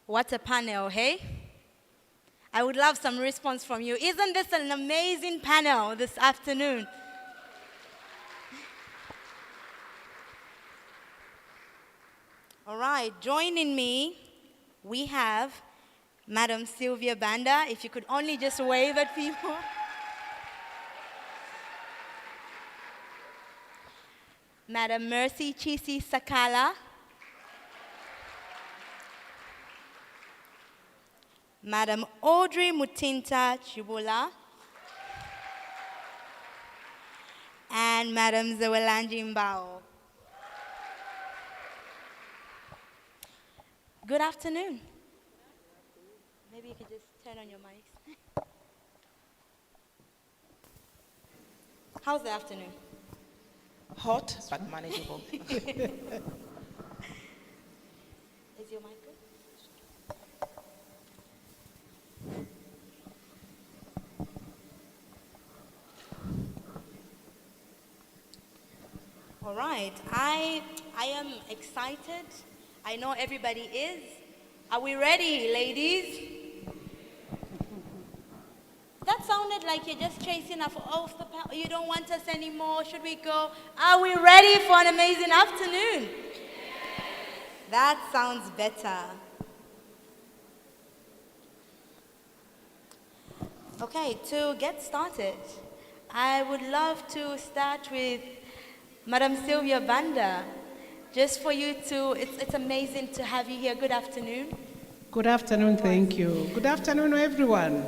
What a panel, hey? I would love some response from you. Isn't this an amazing panel this afternoon? All right, joining me, we have Madam Sylvia Banda. If you could only just wave at people. Madam Mercy Chisi Sakala. Madam Audrey Mutinta Chibula. And Madam Zewelanji Mbao. Good afternoon. Maybe you could just turn on your mics. How's the afternoon? Hot, but manageable. Is your mic good? All right, I am excited. I know everybody is. Are we ready, ladies? That sounded like you're just chasing us off the path. You don't want us anymore. Should we go? Are we ready for an amazing afternoon? Yes. That sounds better. Okay, to get started, I would love to start with Madam Sylvia Banda. Just for you to, it's amazing to have you here. Good afternoon. Good afternoon, thank you. Good afternoon, everyone.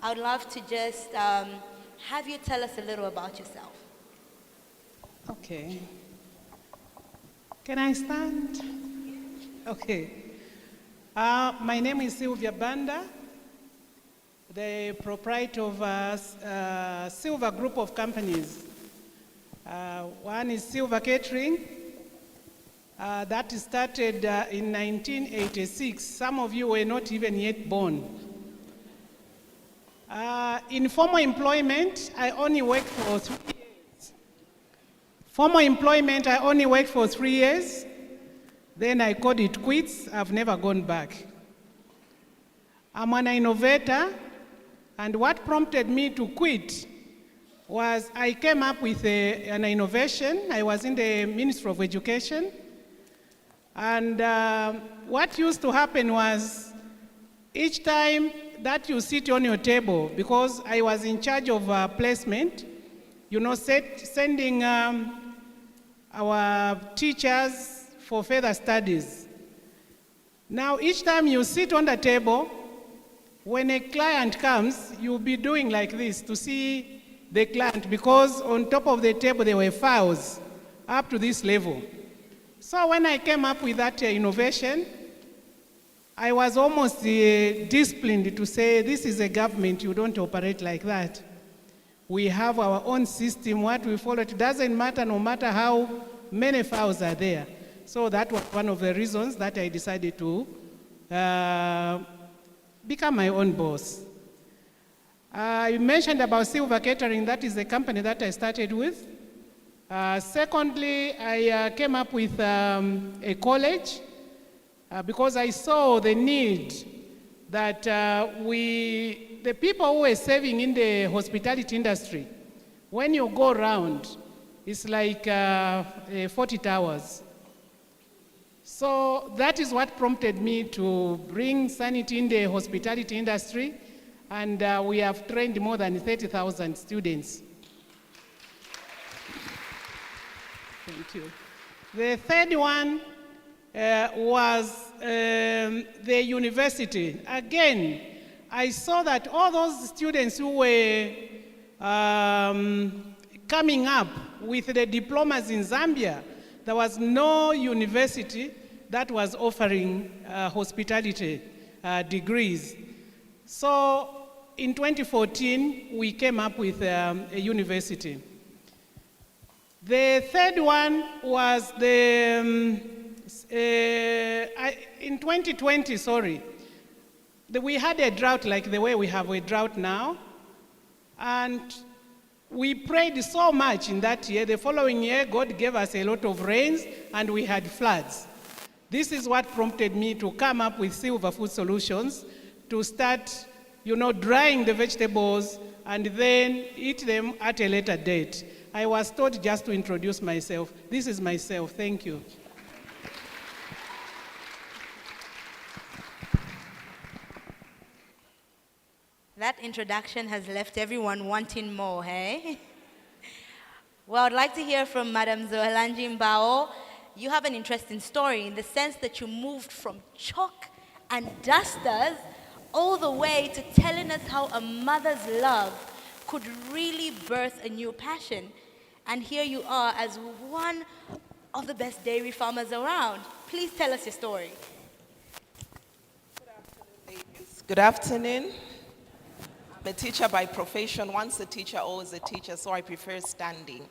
I would love to just have you tell us a little about yourself. Okay. Can I stand? Okay. My name is Sylvia Banda, the proprietor of Sylva group of companies. One is Sylva Catering, that started in 1986. Some of you were not even yet born. In formal employment, I only worked for 3 years. Formal employment, I only worked for 3 years. Then I called it quits. I've never gone back. I'm an innovator, and what prompted me to quit was I came up with an innovation. I was in the Ministry of Education. And what used to happen was each time that you sit on your table, because I was in charge of placement, you know, sending our teachers for further studies. Now, each time you sit on the table, when a client comes, you'll be doing like this to see the client, because on top of the table there were files up to this level. So when I came up with that innovation, I was almost disciplined to say, this is a government, you don't operate like that. We have our own system, what we follow. It doesn't matter, no matter how many files are there. So that was one of the reasons that I decided to become my own boss. You mentioned about Sylva Catering. That is the company that I started with. Secondly, I came up with a college because I saw the need that the people who were serving in the hospitality industry, when you go around, it's like 40 towers. So that is what prompted me to bring sanity in the hospitality industry. And we have trained more than 30,000 students. Thank you. The third one was the university. Again, I saw that all those students who were coming up with the diplomas in Zambia, there was no university that was offering hospitality degrees. So in 2014, we came up with a university. The third one was in 2020, we had a drought like the way we have a drought now. And we prayed so much in that year. The following year, God gave us a lot of rains and we had floods. This is what prompted me to come up with Sylva Food Solutions, to start, drying the vegetables and then eat them at a later date. I was told just to introduce myself. This is myself. Thank you. That introduction has left everyone wanting more, hey? Well, I'd like to hear from Madam 𝐒𝐻𝐸𝐵𝐬. You have an interesting story in the sense that you moved from chalk and dusters all the way to telling us how a mother's love could really birth a new passion. And here you are as one of the best dairy farmers around. Please tell us your story. Good afternoon, ladies. Good afternoon. I'm a teacher by profession. Once a teacher, always a teacher, so I prefer standing.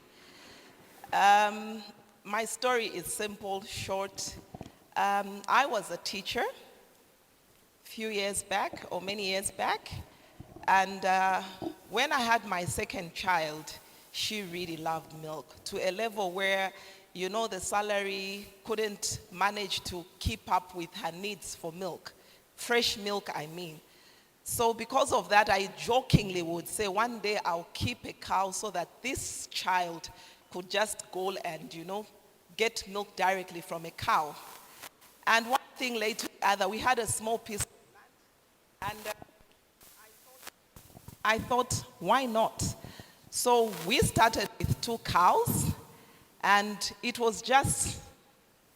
My story is simple, short. I was a teacher a few years back, or many years back, and when I had my second child, she really loved milk to a level where, the salary couldn't manage to keep up with her needs for milk, fresh milk, I mean. So because of that, I jokingly would say, one day I'll keep a cow so that this child could just go and, get milk directly from a cow. And one thing led to the other. We had a small piece of land, and I thought, why not? So we started with 2 cows, and it was just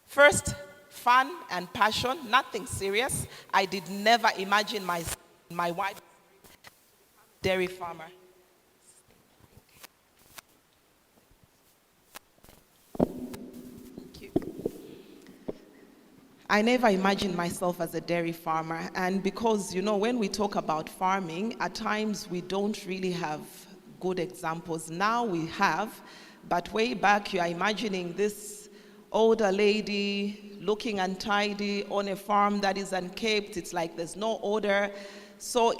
first fun and passion, nothing serious. I did never imagine my wife dairy farmer. Thank you. I never imagined myself as a dairy farmer, and because when we talk about farming, at times we don't really have good examples. Now we have, but way back you are imagining this older lady looking untidy on a farm that is unkept. It's like there's no order. So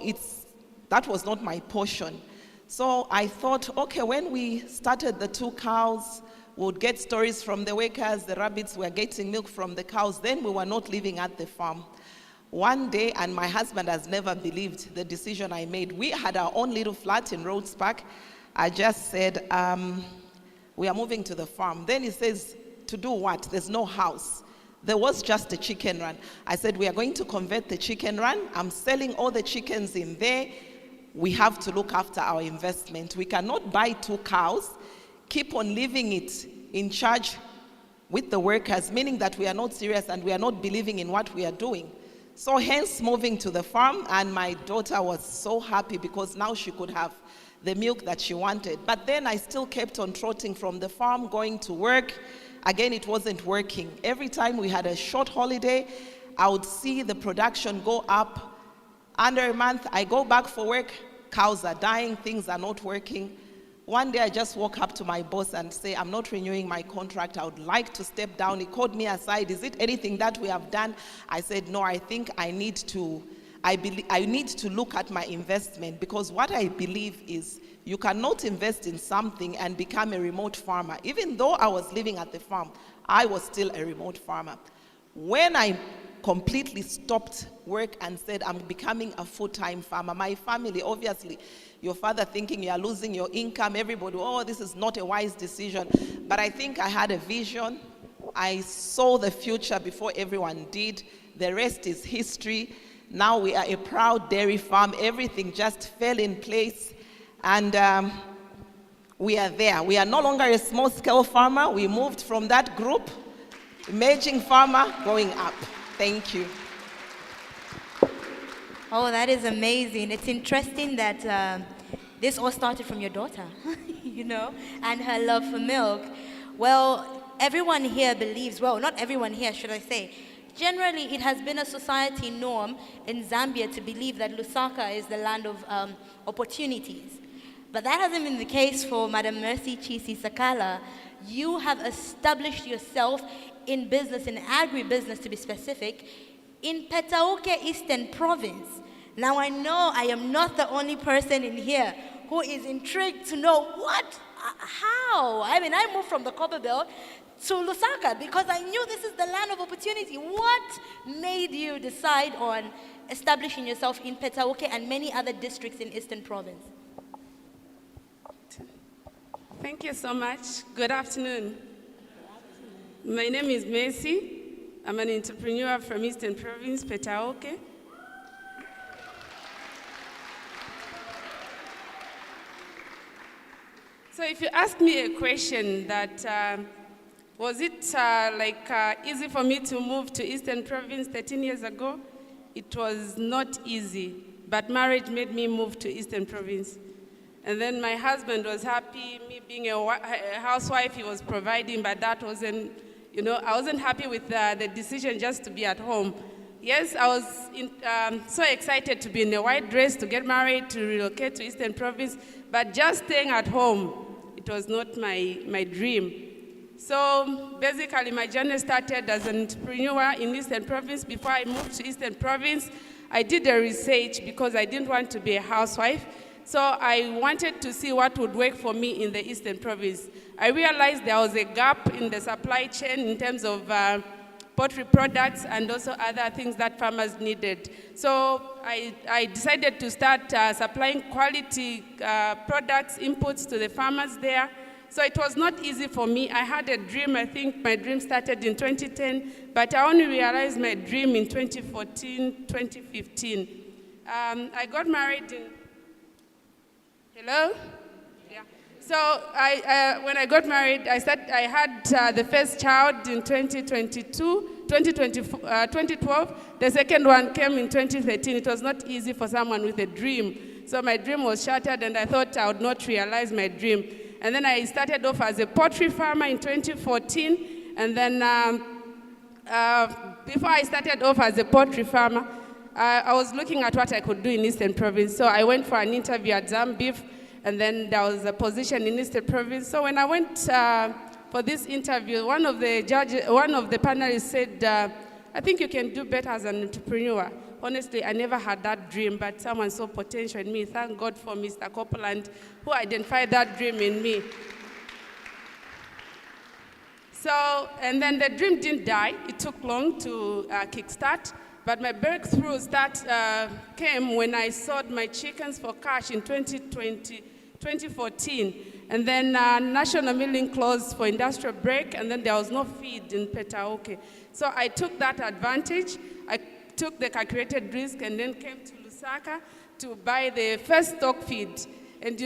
that was not my portion. So I thought, okay, when we started the 2 cows, we would get stories from the workers, the rabbits were getting milk from the cows. Then we were not living at the farm. One day, and my husband has never believed the decision I made. We had our own little flat in Rhodes Park. I just said, we are moving to the farm. Then he says, to do what? There's no house. There was just a chicken run. I said, we are going to convert the chicken run. I'm selling all the chickens in there. We have to look after our investment. We cannot buy 2 cows, keep on leaving it in charge with the workers, meaning that we are not serious and we are not believing in what we are doing. So hence moving to the farm, and my daughter was so happy because now she could have the milk that she wanted. But then I still kept on trotting from the farm, going to work. Again, it wasn't working. Every time we had a short holiday, I would see the production go up. Under a month, I go back for work, cows are dying, things are not working. One day I just walk up to my boss and say, I'm not renewing my contract, I would like to step down. He called me aside, is it anything that we have done? I said, no, I think I need to look at my investment, because what I believe is you cannot invest in something and become a remote farmer. Even though I was living at the farm, I was still a remote farmer. When I completely stopped work and said, I'm becoming a full-time farmer, my family, obviously, your father thinking you are losing your income, everybody, oh, this is not a wise decision. But I think I had a vision. I saw the future before everyone did. The rest is history. Now we are a proud dairy farm. Everything just fell in place. And we are there. We are no longer a small-scale farmer. We moved from that group, emerging farmer, going up. Thank you. Oh, that is amazing. It's interesting that this all started from your daughter, and her love for milk. Well, everyone here believes, well, not everyone here, should I say. Generally, it has been a society norm in Zambia to believe that Lusaka is the land of opportunities. But that hasn't been the case for Madam Mercy Chisi Sakala. You have established yourself in business, in agribusiness to be specific, in Petauke Eastern Province. Now I know I am not the only person in here who is intrigued to know how. I mean, I moved from the Copper Belt to Lusaka because I knew this is the land of opportunity. What made you decide on establishing yourself in 𝐿𝐻𝑒𝐻𝑒 and many other districts in Eastern Province? Thank you so much. Good afternoon. My name is Mercy. I'm an entrepreneur from Eastern Province, 𝐿𝐻𝑒𝐻𝑒. So if you ask me a question that, was it easy for me to move to Eastern Province 13 years ago? It was not easy, but marriage made me move to Eastern Province. And then my husband was happy, me being a housewife, he was providing, but that wasn't, I wasn't happy with the decision just to be at home. Yes, I was so excited to be in a white dress, to get married, to relocate to Eastern Province, but just staying at home, it was not my dream. So basically, my journey started as an entrepreneur in Eastern Province. Before I moved to Eastern Province, I did a research because I didn't want to be a housewife. So I wanted to see what would work for me in the Eastern Province. I realized there was a gap in the supply chain in terms of poultry products and also other things that farmers needed. So I decided to start supplying quality products, inputs to the farmers there. So it was not easy for me. I had a dream. I think my dream started in 2010, but I only realized my dream in 2014, 2015. I got married in... Hello? Yeah. So when I got married, I had the first child in 2012. The second one came in 2013. It was not easy for someone with a dream. So my dream was shattered, and I thought I would not realize my dream. And then I started off as a poultry farmer in 2014. And then before I started off as a poultry farmer, I was looking at what I could do in Eastern Province. So I went for an interview at Zambia, and then there was a position in Eastern Province. So when I went for this interview, one of the panelists said, I think you can do better as an entrepreneur. Honestly, I never had that dream, but someone saw potential in me. Thank God for Mr. Copeland, who identified that dream in me. So, and then the dream didn't die. It took long to kickstart, but my breakthrough came when I sold my chickens for cash in 2014. And then national milling closed for industrial break, and then there was no feed in 𝐿𝐻𝑒𝐻𝑒. So I took that advantage. I took the calculated risk and then came to Lusaka to buy the first stock feed. And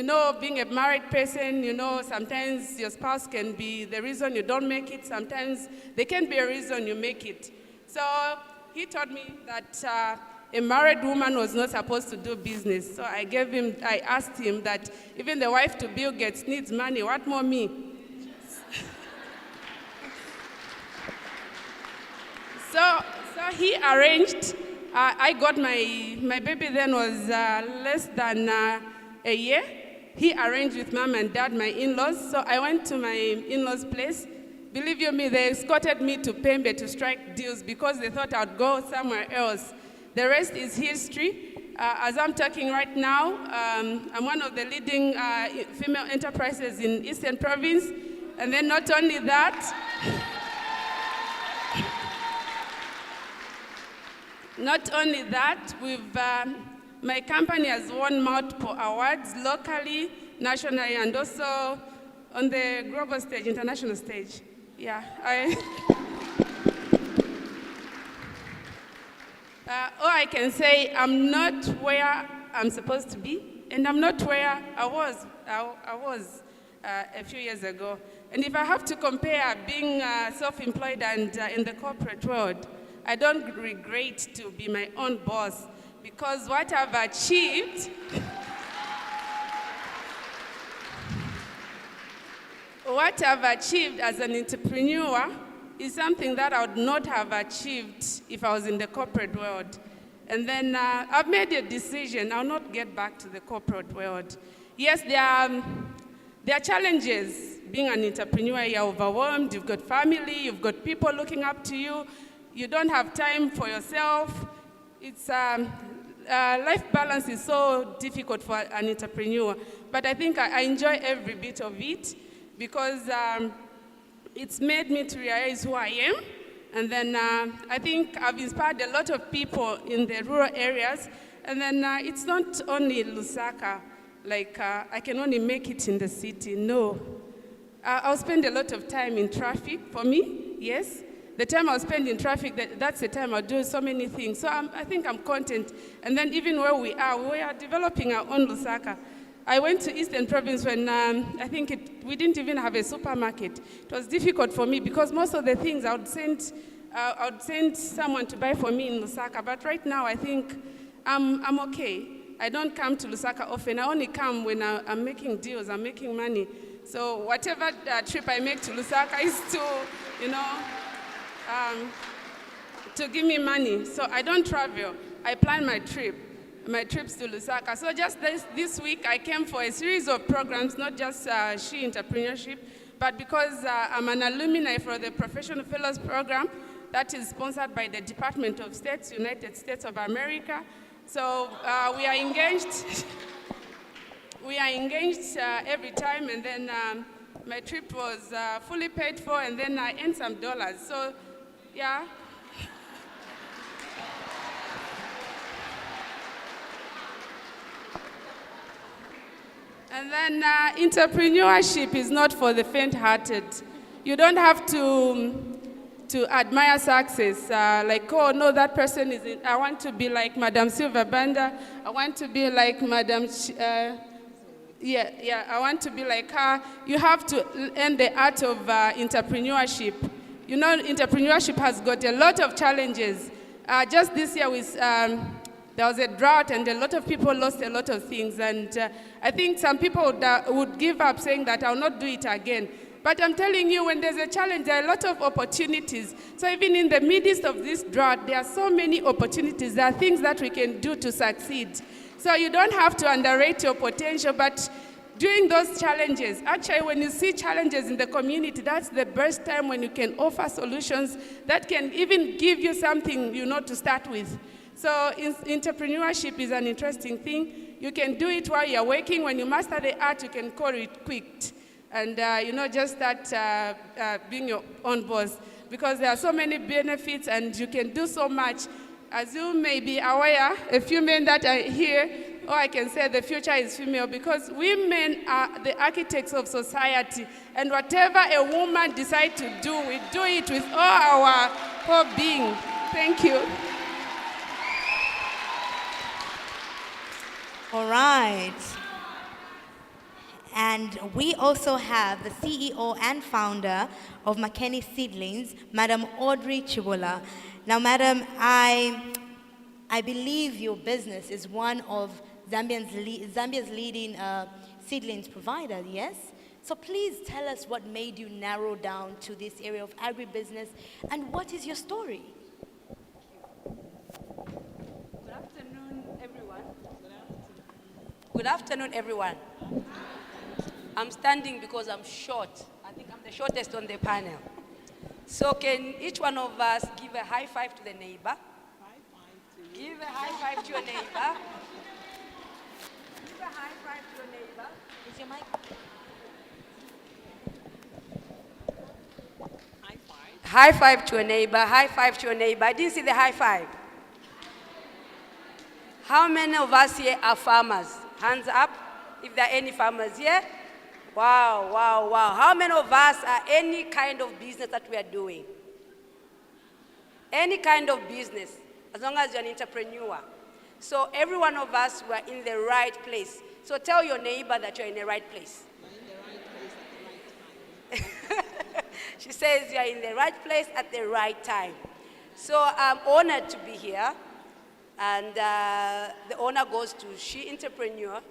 being a married person, sometimes your spouse can be the reason you don't make it. Sometimes they can be a reason you make it. So he told me that a married woman was not supposed to do business. So I asked him that even the wife to Bill Gates needs money. What more me? So he arranged, I got my baby then was less than a year. He arranged with mom and dad, my in-laws. So I went to my in-laws' place. Believe you me, they escorted me to Chipembi to strike deals because they thought I'd go somewhere else. The rest is history. As I'm talking right now, I'm one of the leading female enterprises in Eastern Province. And then not only that, my company has won multiple awards locally, nationally, and also on the global stage, international stage. Yeah, all I can say, I'm not where I'm supposed to be, and I'm not where I was a few years ago. And if I have to compare being self-employed and in the corporate world, I don't regret to be my own boss, because what I've achieved, as an entrepreneur is something that I would not have achieved if I was in the corporate world. And then I've made a decision. I'll not get back to the corporate world. Yes, there are challenges. Being an entrepreneur, you're overwhelmed. You've got family. You've got people looking up to you. You don't have time for yourself. It's life balance is so difficult for an entrepreneur. But I think I enjoy every bit of it because it's made me to realize who I am. And then I think I've inspired a lot of people in the rural areas. And then it's not only Lusaka, like I can only make it in the city. No. I'll spend a lot of time in traffic for me, yes. The time I'll spend in traffic, that's the time I'll do so many things. So I think I'm content. And then even where we are developing our own Lusaka. I went to Eastern Province when I think we didn't even have a supermarket. It was difficult for me because most of the things I would send someone to buy for me in Lusaka. But right now I think I'm okay. I don't come to Lusaka often. I only come when I'm making deals, I'm making money. So whatever trip I make to Lusaka is to, to give me money. So I don't travel. I plan my trips to Lusaka. So just this week, I came for a series of programs, not just She Entrepreneurship, but because I'm an alumni for the Professional Fellows Program that is sponsored by the Department of States, United States of America. So we are engaged. We are engaged every time, and then my trip was fully paid for, and then I earned some dollars. So, yeah. And then entrepreneurship is not for the faint-hearted. You don't have to admire success, like, oh no, that person is, I want to be like Madam Sylva Banda, I want to be like Madam, I want to be like her. You have to learn the art of entrepreneurship. You know, entrepreneurship has got a lot of challenges. Just this year, there was a drought and a lot of people lost a lot of things. And I think some people would give up saying that I'll not do it again. But I'm telling you, when there's a challenge, there are a lot of opportunities. So even in the midst of this drought, there are so many opportunities. There are things that we can do to succeed. So you don't have to underrate your potential, but during those challenges, actually when you see challenges in the community, that's the best time when you can offer solutions that can even give you something, to start with. So entrepreneurship is an interesting thing. You can do it while you're working. When you master the art, you can call it quit. And, just start being your own boss. Because there are so many benefits and you can do so much. As you may be aware, a few men that are here, or I can say the future is female, because women are the architects of society. And whatever a woman decides to do, we do it with all our whole being. Thank you. All right. And we also have the CEO and founder of Makeni Seedlings, Madam Audrey Chibola. Now, Madam, I believe your business is one of Zambia's leading seedlings provider, yes? So please tell us what made you narrow down to this area of agribusiness, and what is your story? Good afternoon, everyone. Good afternoon, everyone. I'm standing because I'm short. I think I'm the shortest on the panel. So can each one of us give a high five to the neighbor? Give a high five to your neighbor. Give a high five to your neighbor. Is your mic? High five. High five to your neighbor. High five to your neighbor. I didn't see the high five. How many of us here are farmers? Hands up if there are any farmers here. Wow, wow, wow. How many of us are any kind of business that we are doing? Any kind of business, as long as you're an entrepreneur. So every one of us, we are in the right place. So tell your neighbor that you're in the right place. You're in the right place at the right time. She says you're in the right place at the right time. So I'm honored to be here. And the honor goes to She Entrepreneur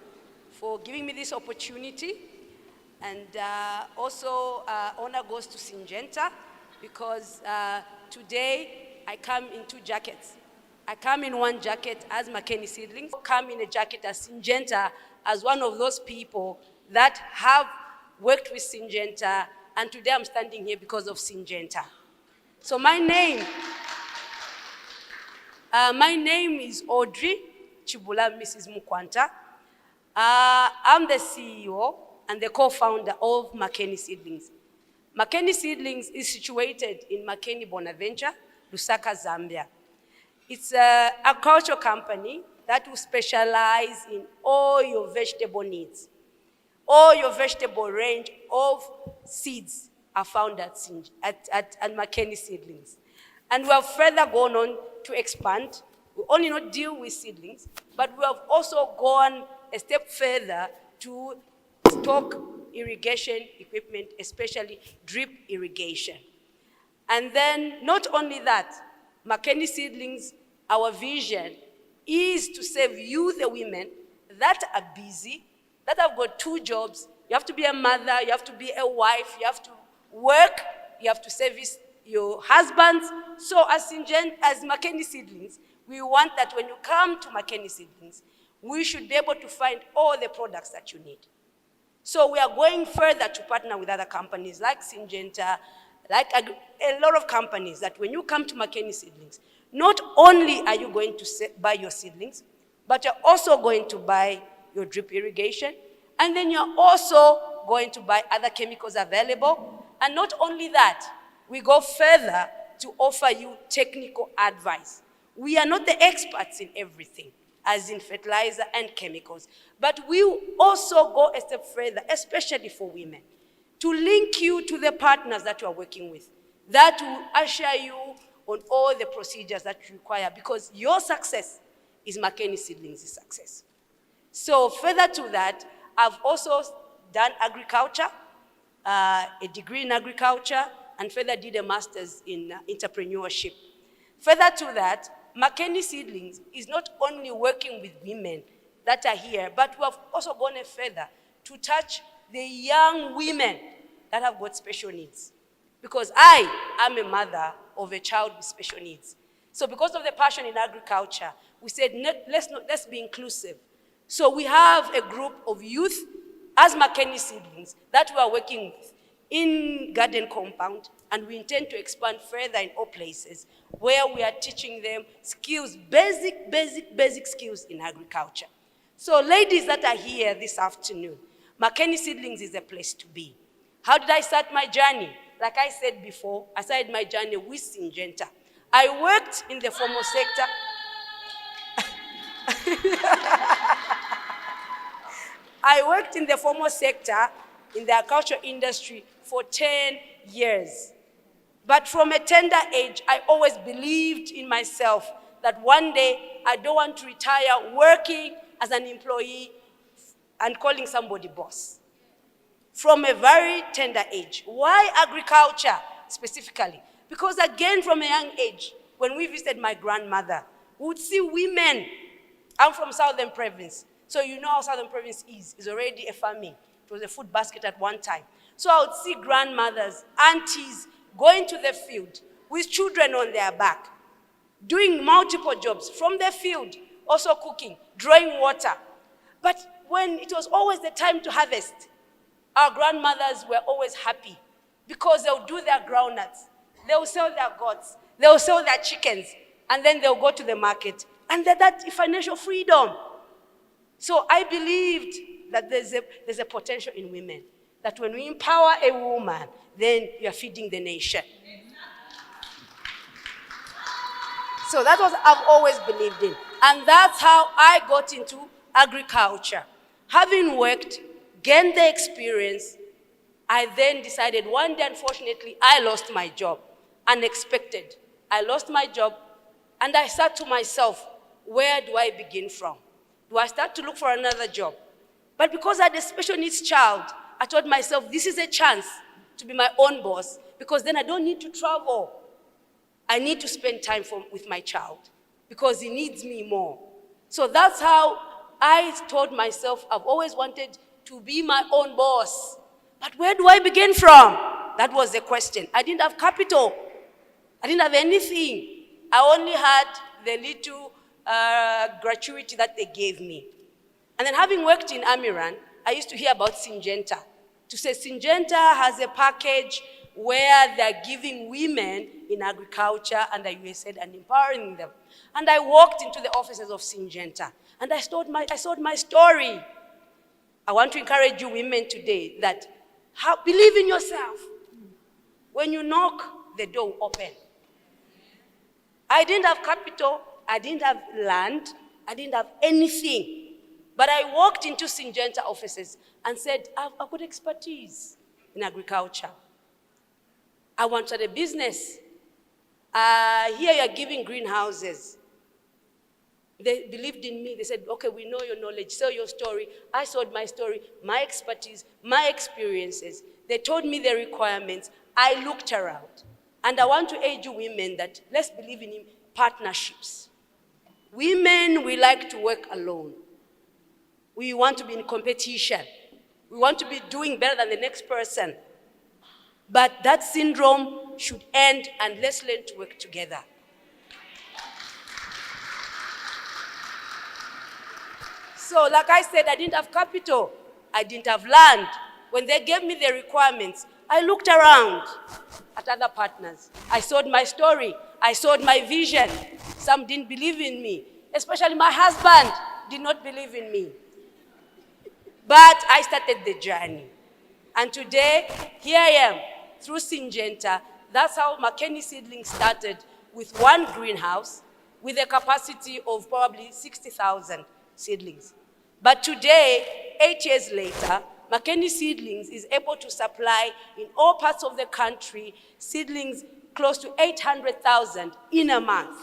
for giving me this opportunity. And also honor goes to Syngenta because today I come in two jackets. I come in one jacket as Makeni Seedlings, come in a jacket as Syngenta, as one of those people that have worked with Syngenta, and today I'm standing here because of Syngenta. So my name is Audrey Chibola, Mrs. Mukwanta. I'm the CEO and the co-founder of Makeni Seedlings. Makeni Seedlings is situated in Makeni Bonaventure, Lusaka, Zambia. It's an agricultural company that will specialize in all your vegetable needs. All your vegetable range of seeds are found at Makeni Seedlings. And we have further gone on to expand. We only not deal with seedlings, but we have also gone a step further to stock irrigation equipment, especially drip irrigation. And then not only that, Makeni Seedlings, our vision is to serve you, the women that are busy, that have got 2 jobs. You have to be a mother, you have to be a wife, you have to work, you have to service your husbands. So as Makeni Seedlings, we want that when you come to Makeni Seedlings, we should be able to find all the products that you need. So we are going further to partner with other companies like Syngenta, like a lot of companies, that when you come to Makeni Seedlings, not only are you going to buy your seedlings, but you're also going to buy your drip irrigation, and then you're also going to buy other chemicals available. And not only that, we go further to offer you technical advice. We are not the experts in everything, as in fertilizer and chemicals, but we also go a step further, especially for women, to link you to the partners that you are working with, that will usher you on all the procedures that you require, because your success is Makeni Seedlings' success. So further to that, I've also done agriculture, a degree in agriculture, and further did a master's in entrepreneurship. Further to that, Makeni Seedlings is not only working with women that are here, but we have also gone further to touch the young women that have got special needs. Because I am a mother of a child with special needs. So because of the passion in agriculture, we said, let's be inclusive. So we have a group of youth as Makeni Seedlings that we are working with in garden compound, and we intend to expand further in all places where we are teaching them skills, basic skills in agriculture. So ladies that are here this afternoon, Makeni Seedlings is a place to be. How did I start my journey? Like I said before, I started my journey with Syngenta. I worked in the formal sector. I worked in the formal sector in the agriculture industry for 10 years. But from a tender age, I always believed in myself that one day I don't want to retire working as an employee and calling somebody boss. From a very tender age. Why agriculture specifically? Because again, from a young age, when we visited my grandmother, we would see women. I'm from Southern Province, so you know how Southern Province is. It's already a farming. It was a food basket at one time. So I would see grandmothers, aunties, going to the field with children on their back, doing multiple jobs from the field, also cooking, drawing water. But when it was always the time to harvest, our grandmothers were always happy because they'll do their groundnuts, they'll sell their goats, they'll sell their chickens, and then they'll go to the market. And that's financial freedom. So I believed that there's a potential in women, that when we empower a woman, then you're feeding the nation. So that's what I've always believed in. And that's how I got into agriculture. Having worked, gained the experience, I then decided one day, unfortunately, I lost my job. Unexpected. I lost my job, and I said to myself, where do I begin from? Do I start to look for another job? But because I had a special needs child, I told myself, this is a chance to be my own boss, because then I don't need to travel. I need to spend time with my child, because he needs me more. So that's how I told myself I've always wanted to be my own boss. But where do I begin from? That was the question. I didn't have capital. I didn't have anything. I only had the little gratuity that they gave me. And then having worked in Amiran, I used to hear about Syngenta. To say Syngenta has a package where they're giving women in agriculture and the USAID and empowering them. And I walked into the offices of Syngenta and I told my story. I want to encourage you women today that believe in yourself. When you knock, the door will open. I didn't have capital, I didn't have land, I didn't have anything. But I walked into Syngenta offices and said, I've got expertise in agriculture. I wanted a business. Here you're giving greenhouses. They believed in me. They said, okay, we know your knowledge, sell your story. I sold my story, my expertise, my experiences. They told me the requirements. I looked around. And I want to urge you women that let's believe in partnerships. Women, we like to work alone. We want to be in competition. We want to be doing better than the next person. But that syndrome should end, and let's learn to work together. So, like I said, I didn't have capital. I didn't have land. When they gave me the requirements, I looked around at other partners. I sold my story. I sold my vision. Some didn't believe in me. Especially my husband did not believe in me. But I started the journey. And today, here I am, through Syngenta. That's how Makeni Seedlings started, with one greenhouse, with a capacity of probably 60,000 seedlings. But today, 8 years later, Makeni Seedlings is able to supply in all parts of the country seedlings close to 800,000 in a month.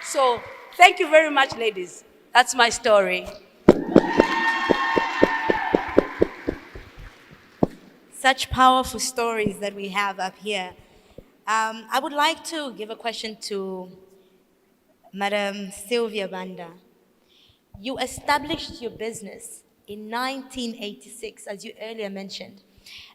So, thank you very much, ladies. That's my story. Such powerful stories that we have up here. I would like to give a question to Madam Sylvia Banda. You established your business in 1986, as you earlier mentioned,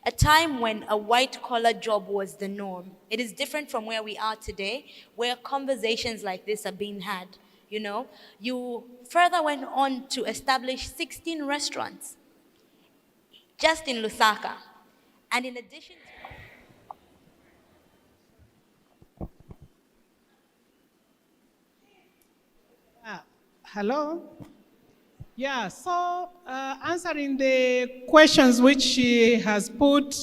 a time when a white-collar job was the norm. It is different from where we are today, where conversations like this are being had. You know, you further went on to establish 16 restaurants just in Lusaka. And in addition Hello? Yeah, so answering the questions which she has put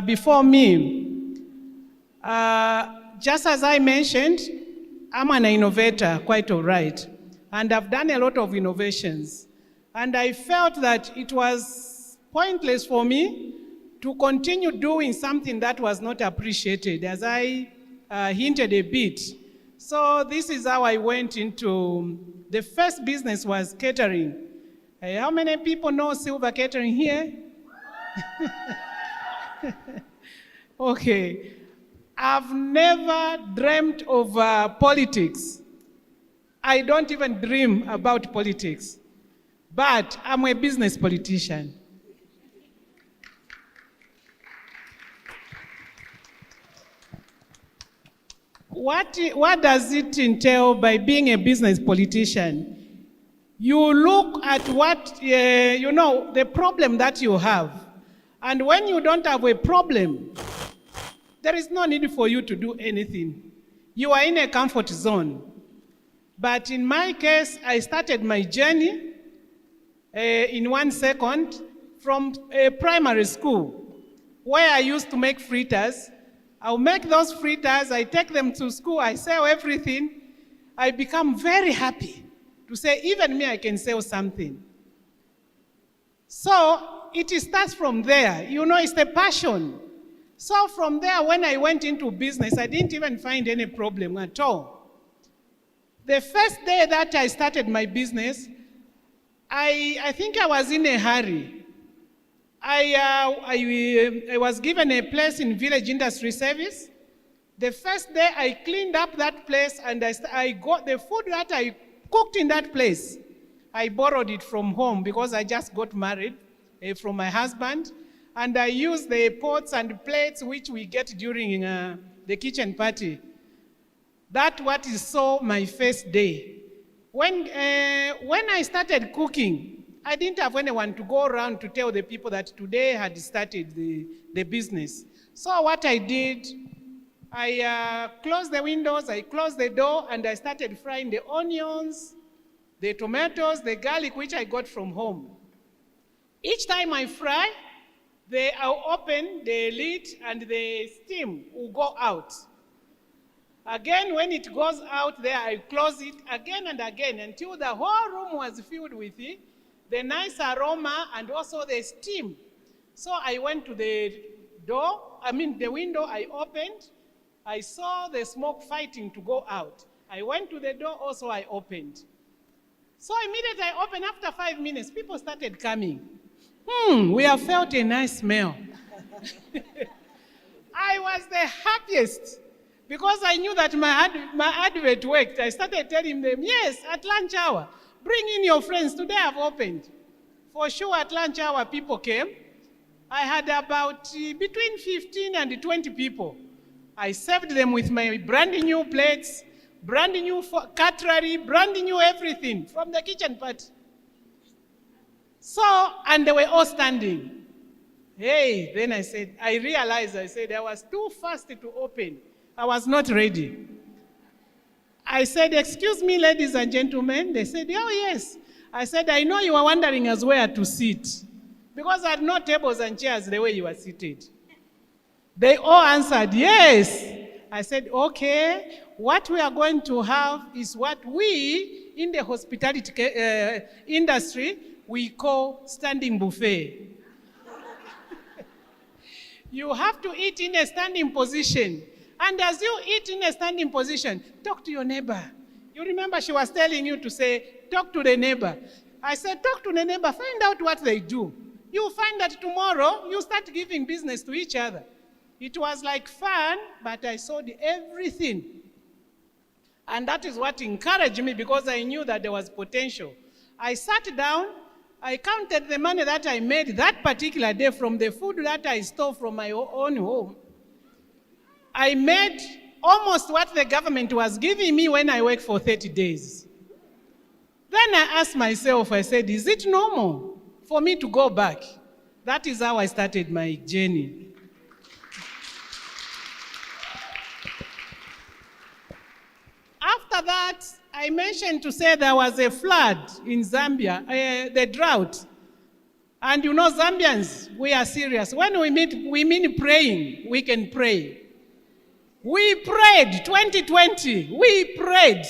before me, just as I mentioned, I'm an innovator, quite all right, and I've done a lot of innovations. And I felt that it was pointless for me to continue doing something that was not appreciated, as I hinted a bit. So this is how I went into, the first business was catering. How many people know Sylva Catering here? Okay. I've never dreamt of politics. I don't even dream about politics. But I'm a business politician. What does it entail by being a business politician? You look at what, the problem that you have. And when you don't have a problem, there is no need for you to do anything. You are in a comfort zone. But in my case, I started my journey in 1 second from a primary school where I used to make fritters. I'll make those fritters, I take them to school, I sell everything. I become very happy to say, even me, I can sell something. So it starts from there. It's the passion. So from there, when I went into business, I didn't even find any problem at all. The first day that I started my business, I think I was in a hurry. I was given a place in Village Industry Service. The first day I cleaned up that place and I got the food that I cooked in that place. I borrowed it from home because I just got married from my husband. And I used the pots and plates which we get during the kitchen party. That's what is so my first day. When I started cooking, I didn't have anyone to go around to tell the people that today had started the business. So what I did, I closed the windows, I closed the door, and I started frying the onions, the tomatoes, the garlic, which I got from home. Each time I fry, I'll open the lid and the steam will go out. Again, when it goes out there, I close it again and again until the whole room was filled with the nice aroma and also the steam. So I went to the window I opened. I saw the smoke fighting to go out. I went to the door also, I opened. So immediately I opened, after 5 minutes, people started coming. We have felt a nice smell. I was the happiest because I knew that my advert worked. I started telling them, yes, at lunch hour, bring in your friends. Today I've opened. For sure, at lunch hour, people came. I had about between 15 and 20 people. I served them with my brand new plates, brand new cutlery, brand new everything from the kitchen party. So, and they were all standing. Hey, then I realized I was too fast to open. I was not ready. I said, excuse me, ladies and gentlemen. They said, oh, yes. I said, I know you are wondering as where to sit because I had no tables and chairs the way you are seated. They all answered, yes. I said, okay, what we are going to have is what we, in the hospitality industry, we call standing buffet. You have to eat in a standing position. And as you eat in a standing position, talk to your neighbor. You remember she was telling you to say, talk to the neighbor. I said, talk to the neighbor, find out what they do. You'll find that tomorrow you start giving business to each other. It was like fun, but I saw everything. And that is what encouraged me because I knew that there was potential. I sat down, I counted the money that I made that particular day from the food that I stole from my own home. I made almost what the government was giving me when I worked for 30 days. Then I asked myself, I said, is it normal for me to go back? That is how I started my journey. After that, I mentioned to say there was a flood in Zambia, the drought. And you know, Zambians, we are serious. When we mean praying, we can pray. We prayed 2020, we prayed.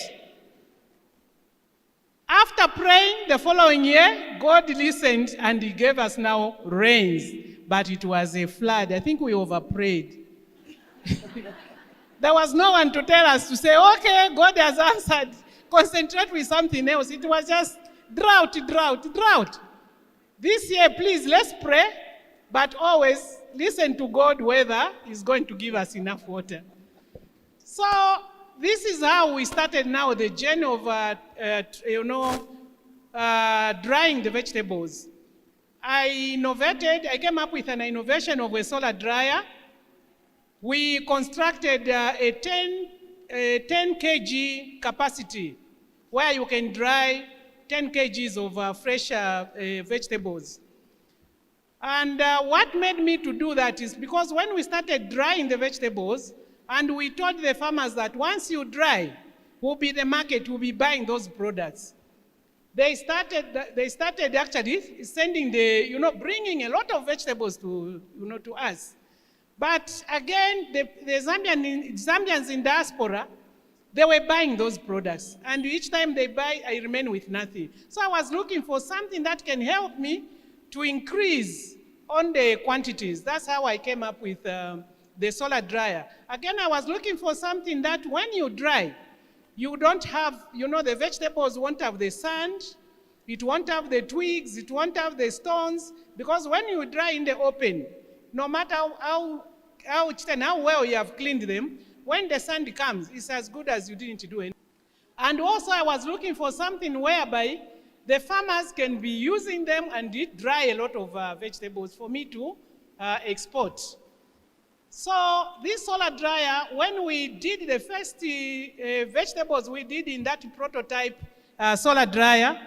After praying the following year, God listened and he gave us now rains, but it was a flood. I think we overprayed. There was no one to tell us to say, okay, God has answered, concentrate with something else. It was just drought, drought, drought. This year, please, let's pray, but always listen to God whether he's going to give us enough water. So this is how we started now the journey of, drying the vegetables. I came up with an innovation of a solar dryer. We constructed a 10 kg capacity where you can dry 10 kgs of fresh vegetables. And what made me to do that is because when we started drying the vegetables, and we told the farmers that once you dry, will be the market, will be buying those products. They started actually sending bringing a lot of vegetables to us. But again, the Zambians in diaspora, they were buying those products. And each time they buy, I remain with nothing. So I was looking for something that can help me to increase on the quantities. That's how I came up with the solar dryer. Again, I was looking for something that when you dry, you don't have, the vegetables won't have the sand, it won't have the twigs, it won't have the stones, because when you dry in the open, no matter how well you have cleaned them, when the sand comes, it's as good as you didn't do anything. And also I was looking for something whereby the farmers can be using them and dry a lot of vegetables for me to export. So this solar dryer, when we did the first vegetables we did in that prototype solar dryer,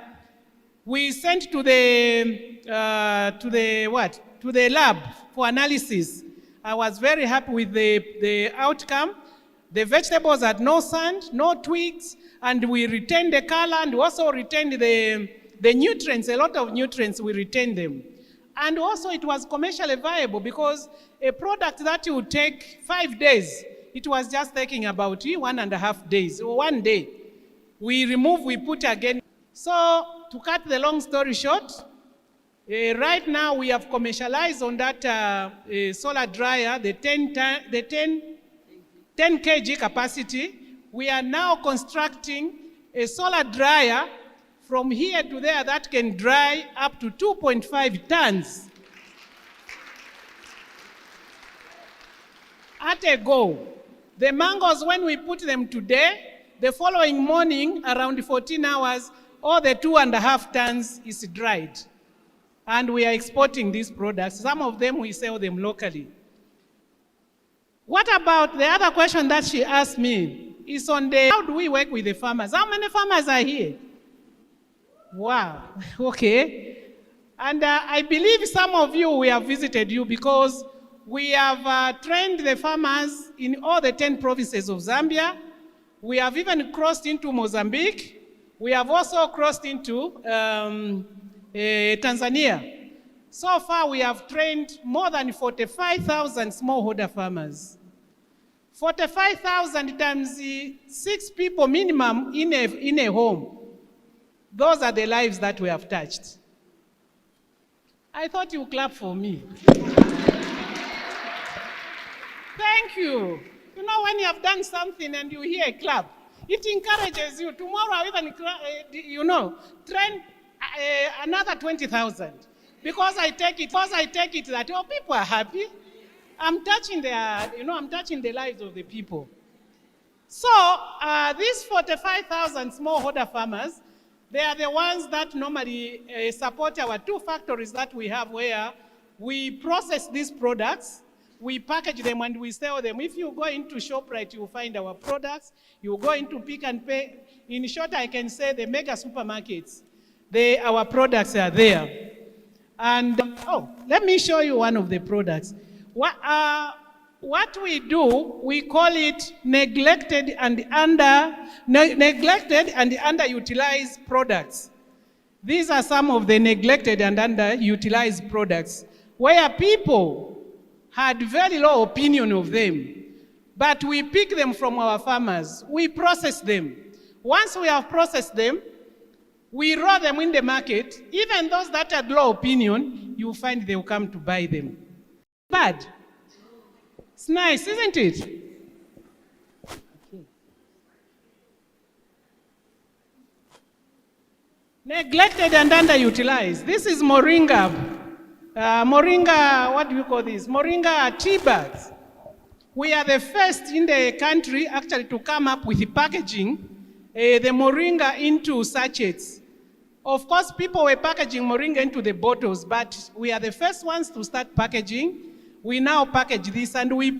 we sent to the lab for analysis. I was very happy with the outcome. The vegetables had no sand, no twigs, and we retained the color and we also retained the nutrients, a lot of nutrients, we retained them. And also it was commercially viable because a product that would take 5 days, it was just taking about 1.5 days or 1 day. We remove, we put again. So to cut the long story short, right now we have commercialized on that solar dryer, the 10 kg capacity. We are now constructing a solar dryer from here to there that can dry up to 2.5 tons at a go. The mangoes, when we put them today, the following morning, around 14 hours, all the 2.5 tons is dried. And we are exporting these products. Some of them, we sell them locally. What about the other question that she asked me is on the, how do we work with the farmers? How many farmers are here? Wow, okay. And I believe some of you, we have visited you because we have trained the farmers in all the 10 provinces of Zambia. We have even crossed into Mozambique. We have also crossed into Tanzania. So far, we have trained more than 45,000 smallholder farmers. 45,000 times 6 people minimum in a home. Those are the lives that we have touched. I thought you clap for me. Thank you. You know, when you have done something and you hear a clap, it encourages you. Tomorrow, I even, train another 20,000. Because I take it that, people are happy. I'm touching I'm touching the lives of the people. So, these 45,000 smallholder farmers, they are the ones that normally support our 2 factories that we have where we process these products, we package them and we sell them. If you go into ShopRite, you will find our products. You go into Pick and Pay. In short, I can say the mega supermarkets, our products are there. And, let me show you one of the products. What we do, we call it neglected and underutilized products. These are some of the neglected and underutilized products where people had very low opinion of them, but we pick them from our farmers. We process them. Once we have processed them, we roll them in the market. Even those that had low opinion, you find they will come to buy them. Bad. It's nice, isn't it? Okay. Neglected and underutilized. This is moringa. Moringa, what do you call this? Moringa tea bags. We are the first in the country actually to come up with the packaging the moringa into sachets. Of course, people were packaging moringa into the bottles, but we are the first ones to start packaging. We now package this and we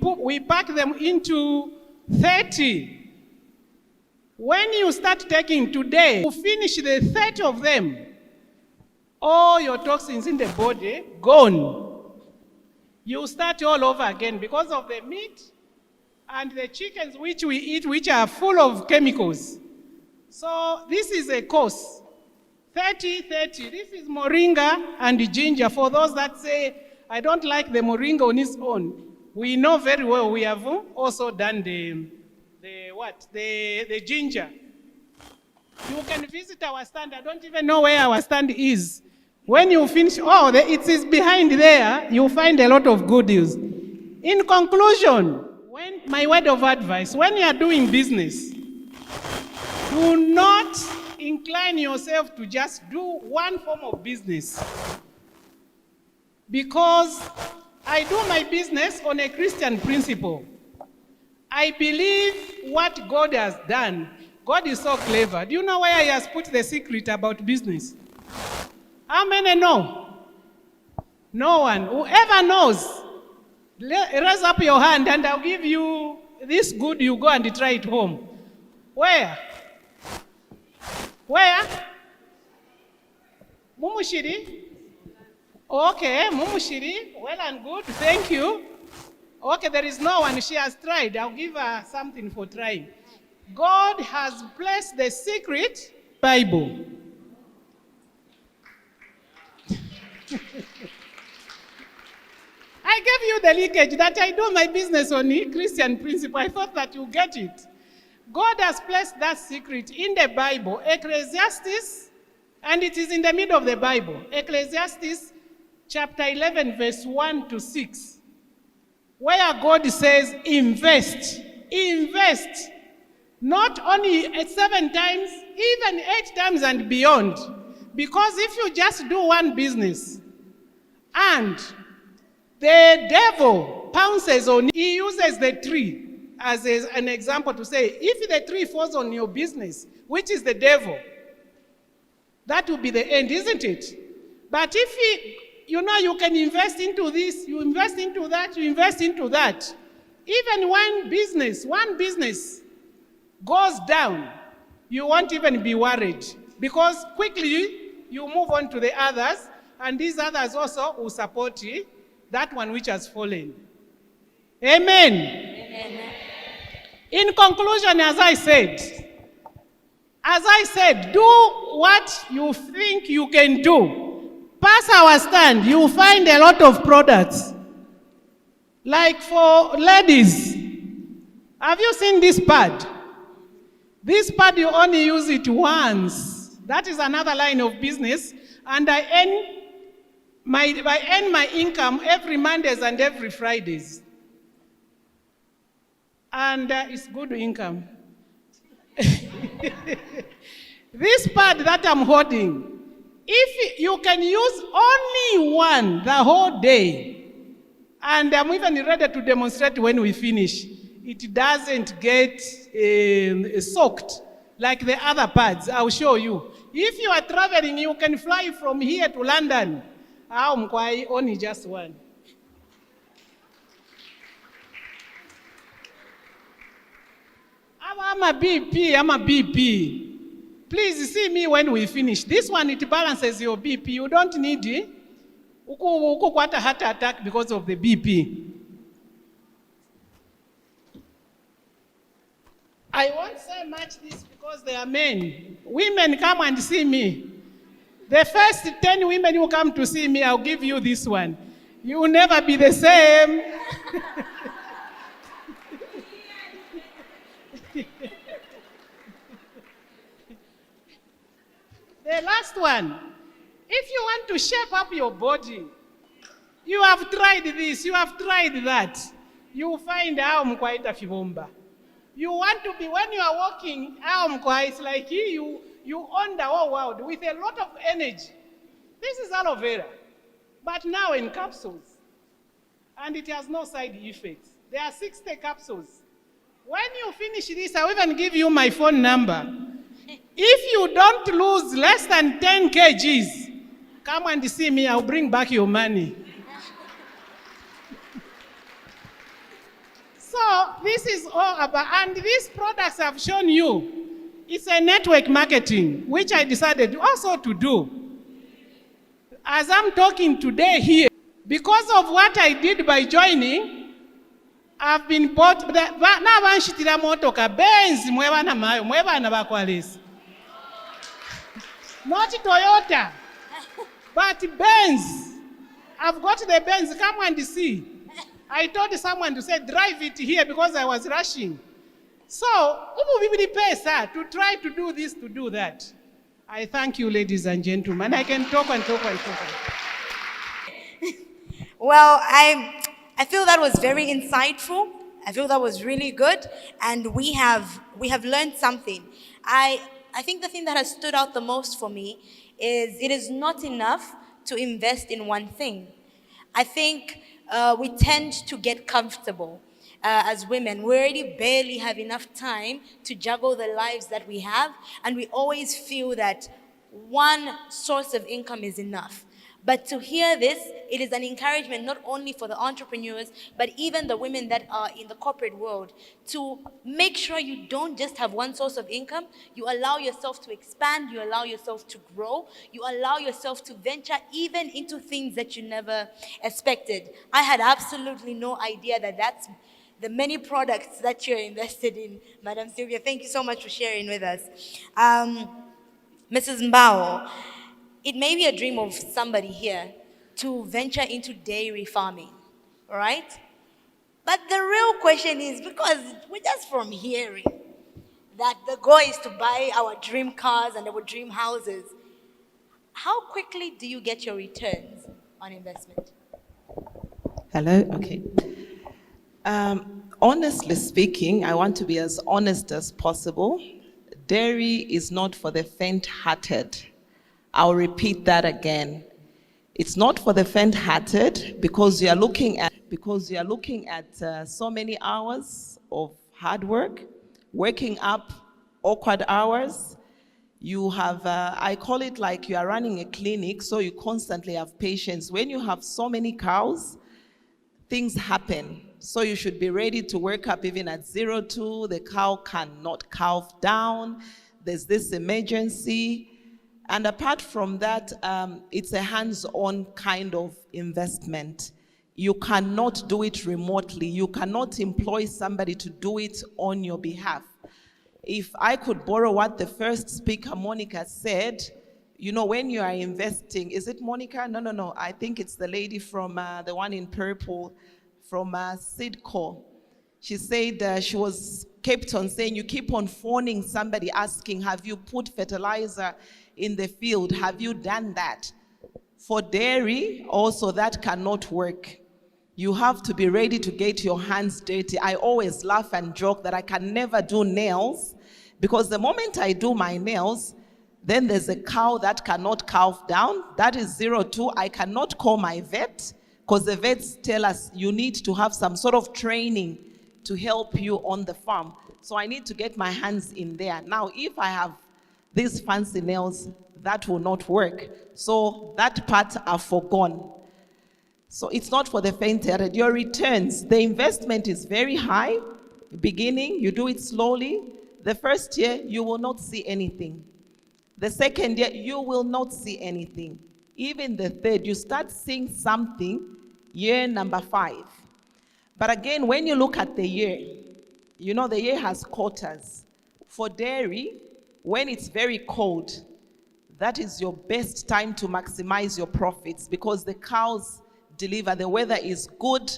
pack them into 30. When you start taking today, you finish the 30 of them, all your toxins in the body gone. You start all over again because of the meat and the chickens which we eat, which are full of chemicals. So this is a course. 30. This is moringa and ginger. For those that say, I don't like the moringa on its own, we know very well we have also done the ginger. You can visit our stand. I don't even know where our stand is. When you finish, it is behind there, you'll find a lot of goodies. In conclusion, my word of advice, when you are doing business, do not incline yourself to just do one form of business. Because I do my business on a Christian principle. I believe what God has done. God is so clever. Do you know where He has put the secret about business? How many know? No one. Whoever knows, raise up your hand and I'll give you this good. You go and try it home. Where? Mumushiri? Okay, Mumushiri. Well and good. Thank you. Okay, there is no one. She has tried. I'll give her something for trying. God has placed the secret Bible. I gave you the leakage that I do my business on Christian principle. I thought that you get it. God has placed that secret in the Bible, Ecclesiastes, and it is in the middle of the Bible. Ecclesiastes chapter 11, verse 1 to 6, where God says, invest. Invest. Not only 7 times, even 8 times and beyond. Because if you just do one business, and the devil pounces on, he uses the tree as an example to say, if the tree falls on your business, which is the devil, that will be the end, isn't it? But if you can invest into this, you invest into that, you invest into that. Even one business goes down, you won't even be worried, because quickly you move on to the others, and these others also will support that one which has fallen. Amen. Amen. In conclusion, as I said, do what you think you can do. Pass our stand, you will find a lot of products. Like for ladies, have you seen this pad? This pad, you only use it once. That is another line of business, and I earn my income every Mondays and every Fridays. And it's good income. This pad that I'm holding, if you can use only one the whole day, and I'm even ready to demonstrate when we finish, it doesn't get soaked like the other pads. I'll show you. If you are traveling, you can fly from here to London. Only just one. I'm a BP. Please see me when we finish. This one, it balances your BP. You don't need it. Uku quite a heart attack because of the BP. I won't say much this because they are men. Women come and see me. The first 10 women who come to see me, I'll give you this one. You will never be the same. The last one. If you want to shape up your body, you have tried this, you have tried that, you will find 𝐒𝐻𝐚𝐫𝐭𝐧𝐬𝐶𝐬𝐴. You want to be, when you are walking, it's like you own the whole world with a lot of energy. This is aloe vera, but now in capsules. And it has no side effects. There are 60 capsules. When you finish this, I'll even give you my phone number. If you don't lose less than 10 kgs, come and see me, I'll bring back your money. So this is all about, and these products I've shown you, it's a network marketing, which I decided also to do. As I'm talking today here, because of what I did by joining, I've been bought, not Toyota, but Benz. I've got the Benz, come and see. I told someone to say, drive it here because I was rushing. So, to try to do this, to do that. I thank you, ladies and gentlemen. I can talk and talk and talk. Well, I feel that was very insightful. I feel that was really good, and we have learned something. I think the thing that has stood out the most for me is it is not enough to invest in one thing. I think we tend to get comfortable as women. We already barely have enough time to juggle the lives that we have, and we always feel that one source of income is enough. But to hear this, it is an encouragement not only for the entrepreneurs, but even the women that are in the corporate world, to make sure you don't just have one source of income. You allow yourself to expand, you allow yourself to grow, you allow yourself to venture even into things that you never expected. I had absolutely no idea that that's the many products that you're invested in, Madam Sylvia. Thank you so much for sharing with us. Mrs. Mbao, it may be a dream of somebody here to venture into dairy farming. right? But the real question is, because we're just from hearing that the goal is to buy our dream cars and our dream houses, how quickly do you get your returns on investment? Hello, okay. Honestly speaking, I want to be as honest as possible. Dairy is not for the faint-hearted. I'll repeat that again. It's not for the faint-hearted because you are looking at so many hours of hard work, waking up awkward hours. You have, I call it like you are running a clinic, so you constantly have patients. When you have so many cows, things happen. So you should be ready to wake up even at 02. The cow cannot calve down. There's this emergency. And apart from that, it's a hands-on kind of investment. You cannot do it remotely. You cannot employ somebody to do it on your behalf. If I could borrow what the first speaker, Monica, said, you know, when you are investing, is it Monica? No. I think it's the lady from the one in purple from SeedCo. She said she was kept on saying, you keep on phoning somebody asking, have you put fertilizer in the field? Have you done that? For dairy, also that cannot work. You have to be ready to get your hands dirty. I always laugh and joke that I can never do nails because the moment I do my nails, then there's a cow that cannot calve down. That is 02. I cannot call my vet because the vets tell us you need to have some sort of training to help you on the farm. So I need to get my hands in there. Now, if I have these fancy nails, that will not work. So that part are forgone. So it's not for the faint-hearted. Your returns, the investment is very high. Beginning, you do it slowly. The first year, you will not see anything. The second year, you will not see anything. Even the third, you start seeing something year number 5. But again, when you look at the year, you know the year has quarters. For dairy, when it's very cold, that is your best time to maximize your profits because the cows deliver. The weather is good,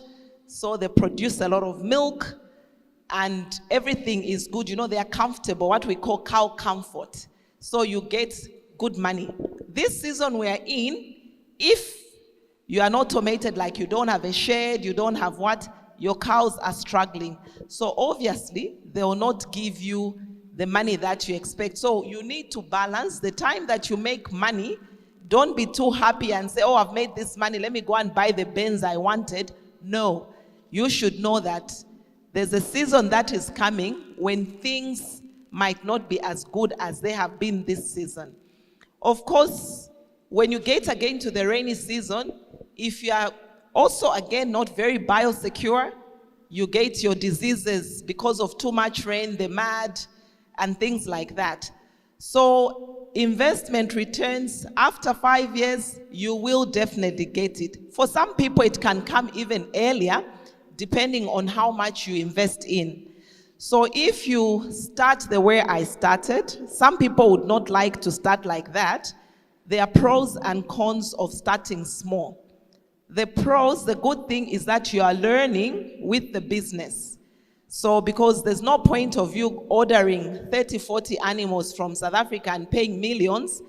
so they produce a lot of milk and everything is good. You know, they are comfortable, what we call cow comfort. So you get good money. This season we are in, if you are not automated, like you don't have a shed, you don't have what, your cows are struggling. So obviously, they will not give you the money that you expect. So you need to balance the time that you make money. Don't be too happy and say, oh, I've made this money, let me go and buy the Benz I wanted. No, you should know that there's a season that is coming when things might not be as good as they have been this season. Of course, when you get again to the rainy season, if you are also again not very biosecure, you get your diseases because of too much rain, the mud, and things like that. So investment returns, after 5 years, you will definitely get it. For some people, it can come even earlier, depending on how much you invest in. So if you start the way I started, some people would not like to start like that. There are pros and cons of starting small. The pros, the good thing is that you are learning with the business. So because there's no point of you ordering 30, 40 animals from South Africa and paying millions,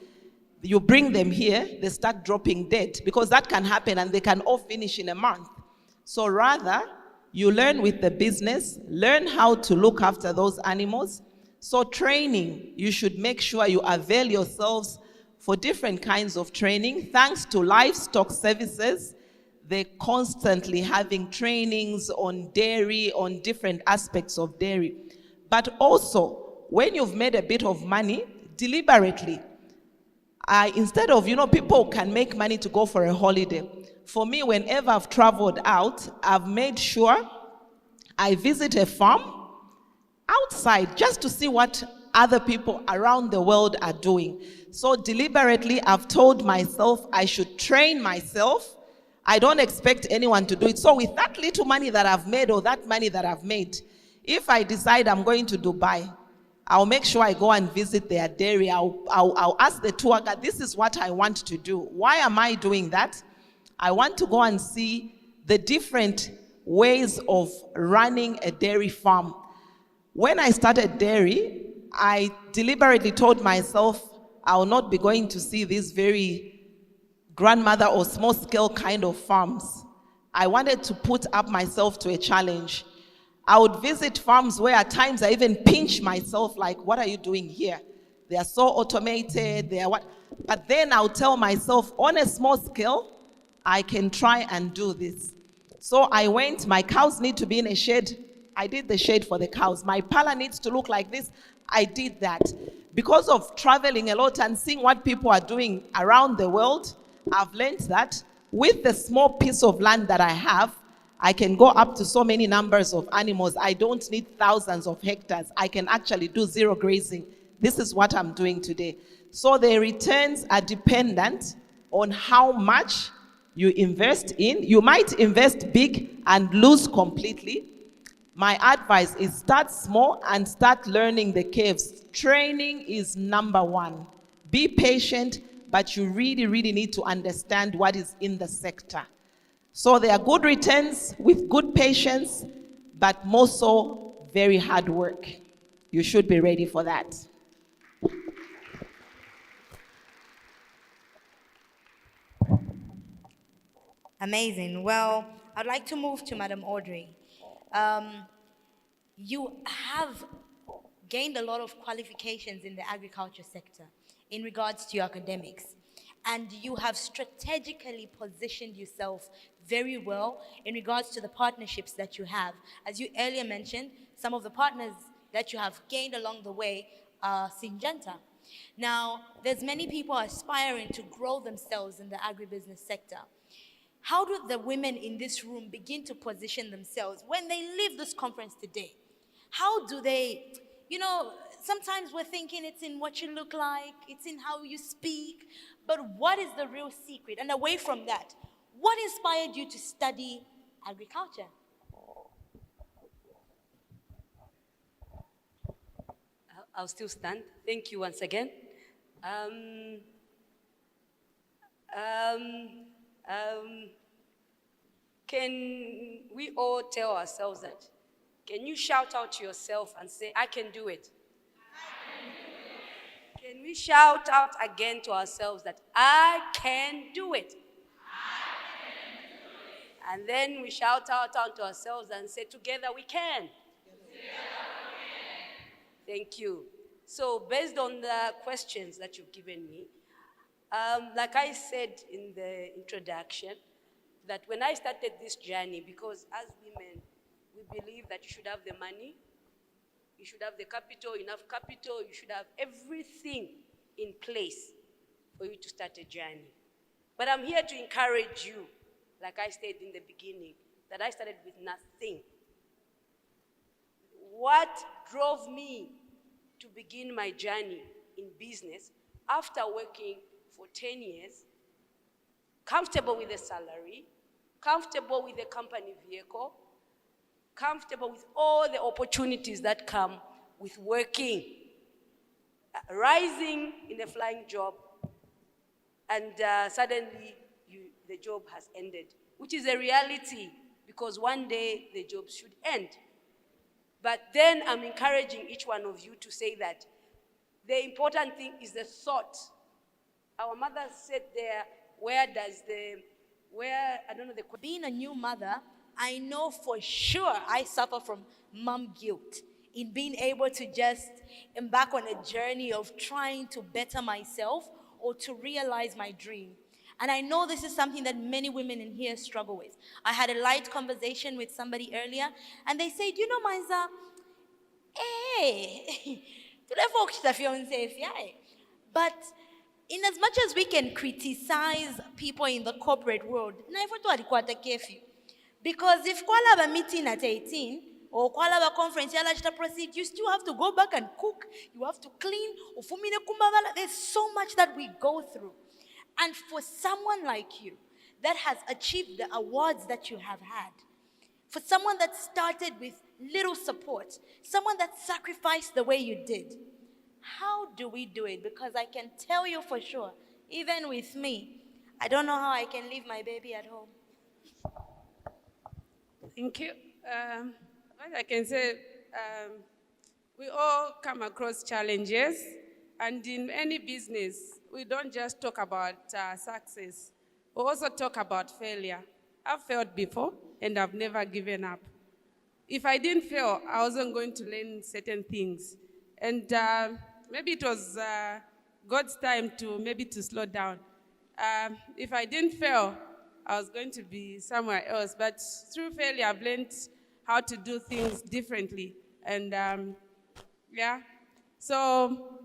you bring them here, they start dropping dead because that can happen and they can all finish in a month. So rather, you learn with the business, learn how to look after those animals. So training, you should make sure you avail yourselves for different kinds of training. Thanks to Livestock Services, they're constantly having trainings on dairy, on different aspects of dairy. But also, when you've made a bit of money, deliberately, instead of, people can make money to go for a holiday. For me, whenever I've traveled out, I've made sure I visit a farm outside just to see what other people around the world are doing. So deliberately, I've told myself I should train myself. I don't expect anyone to do it. So with that little money that I've made or that money that I've made, if I decide I'm going to Dubai, I'll make sure I go and visit their dairy. I'll ask the tour guide, this is what I want to do. Why am I doing that? I want to go and see the different ways of running a dairy farm. When I started dairy, I deliberately told myself I will not be going to see these very grandmother or small scale kind of farms. I wanted to put up myself to a challenge. I would visit farms where at times I even pinch myself like, what are you doing here? They are so automated, they are what? But then I would tell myself, on a small scale, I can try and do this. So I went, my cows need to be in a shed. I did the shade for the cows. My parlor needs to look like this. I did that. Because of traveling a lot and seeing what people are doing around the world, I've learned that with the small piece of land that I have, I can go up to so many numbers of animals. I don't need thousands of hectares. I can actually do zero grazing. This is what I'm doing today. So the returns are dependent on how much you invest in. You might invest big and lose completely. My advice is start small and start learning the caves. Training is number one. Be patient, but you really, really need to understand what is in the sector. So there are good returns with good patience, but more so very hard work. You should be ready for that. Amazing. Well, I'd like to move to Madam Audrey. You have gained a lot of qualifications in the agriculture sector in regards to your academics, and you have strategically positioned yourself very well in regards to the partnerships that you have. As you earlier mentioned, some of the partners that you have gained along the way are Syngenta. Now, there's many people aspiring to grow themselves in the agribusiness sector. How do the women in this room begin to position themselves when they leave this conference today? How do they, sometimes we're thinking it's in what you look like, it's in how you speak, but what is the real secret? And away from that, what inspired you to study agriculture? I'll still stand. Thank you once again. Can we all tell ourselves that? Can you shout out to yourself and say, I can do it? I can do it. Can we shout out again to ourselves that I can do it? I can do it. And then we shout out to ourselves and say, together we can. Together we can. Thank you. So based on the questions that you've given me, like I said in the introduction, that when I started this journey, because as women, we believe that you should have the money, you should have the capital, enough capital, you should have everything in place for you to start a journey. But I'm here to encourage you, like I said in the beginning, that I started with nothing. What drove me to begin my journey in business after working for 10 years, comfortable with the salary, comfortable with the company vehicle, comfortable with all the opportunities that come with working, rising in a flying job, and suddenly the job has ended, which is a reality because one day the job should end. But then I'm encouraging each one of you to say that the important thing is the thought. Our mother said there, being a new mother, I know for sure I suffer from mom guilt in being able to just embark on a journey of trying to better myself or to realize my dream. And I know this is something that many women in here struggle with. I had a light conversation with somebody earlier, and they said, Manza, but in as much as we can criticize people in the corporate world, because if kwala a meeting at 18 or kwala a conference proceed, you still have to go back and cook, you have to clean. There's so much that we go through. And for someone like you that has achieved the awards that you have had, for someone that started with little support, someone that sacrificed the way you did, how do we do it? Because I can tell you for sure, even with me, I don't know how I can leave my baby at home. What I can say, we all come across challenges, and in any business, we don't just talk about success. We also talk about failure. I've failed before, and I've never given up. If I didn't fail, I wasn't going to learn certain things. And maybe it was God's time to slow down. If I didn't fail, I was going to be somewhere else. But through failure, I've learned how to do things differently. And yeah, so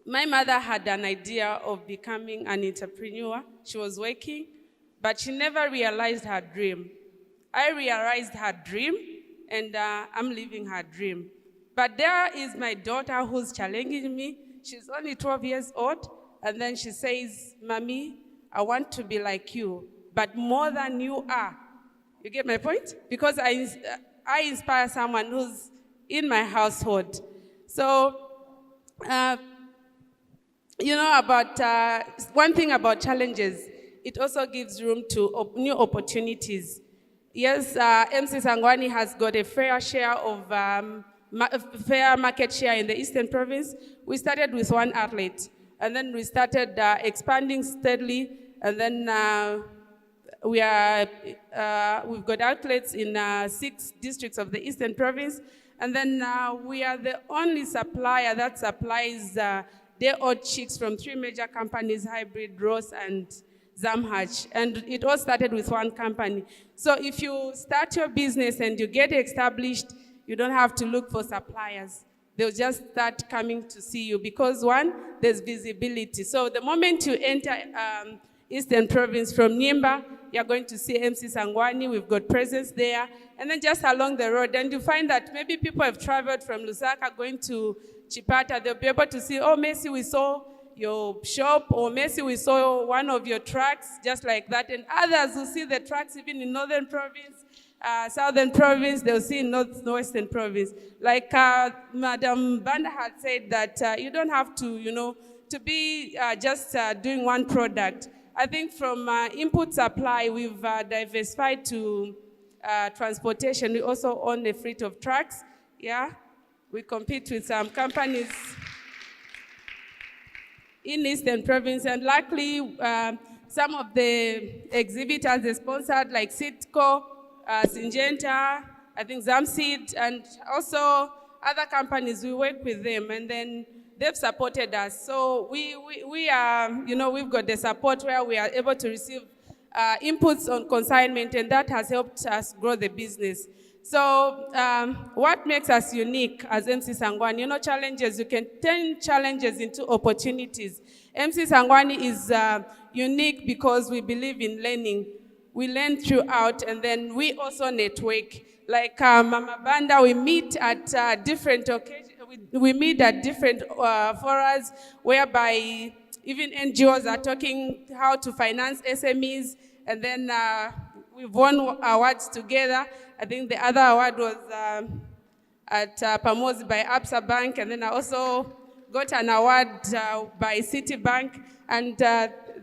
my mother had an idea of becoming an entrepreneur. She was working, but she never realized her dream. I realized her dream, and I'm living her dream. But there is my daughter who's challenging me. She's only 12 years old, and then she says, "Mommy, I want to be like you, but more than you are." You get my point? Because I inspire someone who's in my household. So, you know, about one thing about challenges, it also gives room to new opportunities. Yes, MC Sangwani has got a fair share of fair market share in the Eastern Province. We started with one outlet, and then we started expanding steadily, and then we've got outlets in 6 districts of the Eastern Province, and then we are the only supplier that supplies day-old chicks from 3 major companies, Hybrid, Ross, and Zamhatch, and it all started with one company. So if you start your business and you get established, you don't have to look for suppliers. They'll just start coming to see you because, one, there's visibility. So the moment you enter Eastern Province from Nyimba, you're going to see MC Sangwani. We've got presence there. And then just along the road, and you find that maybe people have traveled from Lusaka going to Chipata. They'll be able to see, "Oh, Messi, we saw your shop," or "Messi, we saw one of your trucks," just like that. And others will see the trucks even in Northern Province, Southern Province, they'll see in Northwestern Province. Like Madam Banda had said that you don't have to, to be just doing one product. I think from input supply, we've diversified to transportation. We also own a fleet of trucks. Yeah, we compete with some companies in Eastern Province, and luckily some of the exhibitors they sponsored, like SeedCo, Syngenta, I think Zamseed, and also other companies, we work with them, and then they've supported us. So we are, we've got the support where we are able to receive inputs on consignment, and that has helped us grow the business. So what makes us unique as MC Sangwani? Challenges, you can turn challenges into opportunities. MC Sangwani is unique because we believe in learning. We learn throughout, and then we also network. Like Mama Banda, we meet at different occasions. We meet at different forums whereby even NGOs are talking how to finance SMEs, and then we've won awards together. I think the other award was at Pamozi by Absa Bank, and then I also got an award by Citibank, and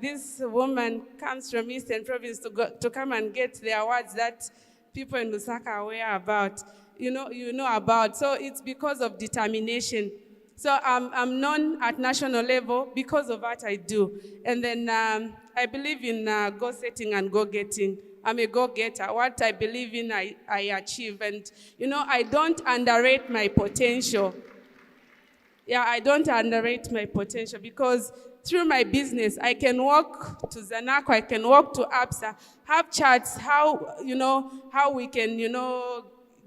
this woman comes from Eastern Province to come and get the awards that people in Lusaka are aware about, you know about. So it's because of determination. So I'm known at national level because of what I do. And then I believe in goal-setting and go-getting. I'm a go-getter. What I believe in, I achieve. And, I don't underrate my potential. Yeah, I don't underrate my potential because through my business, I can walk to Zanaco, I can walk to APSA, have chats, how we can,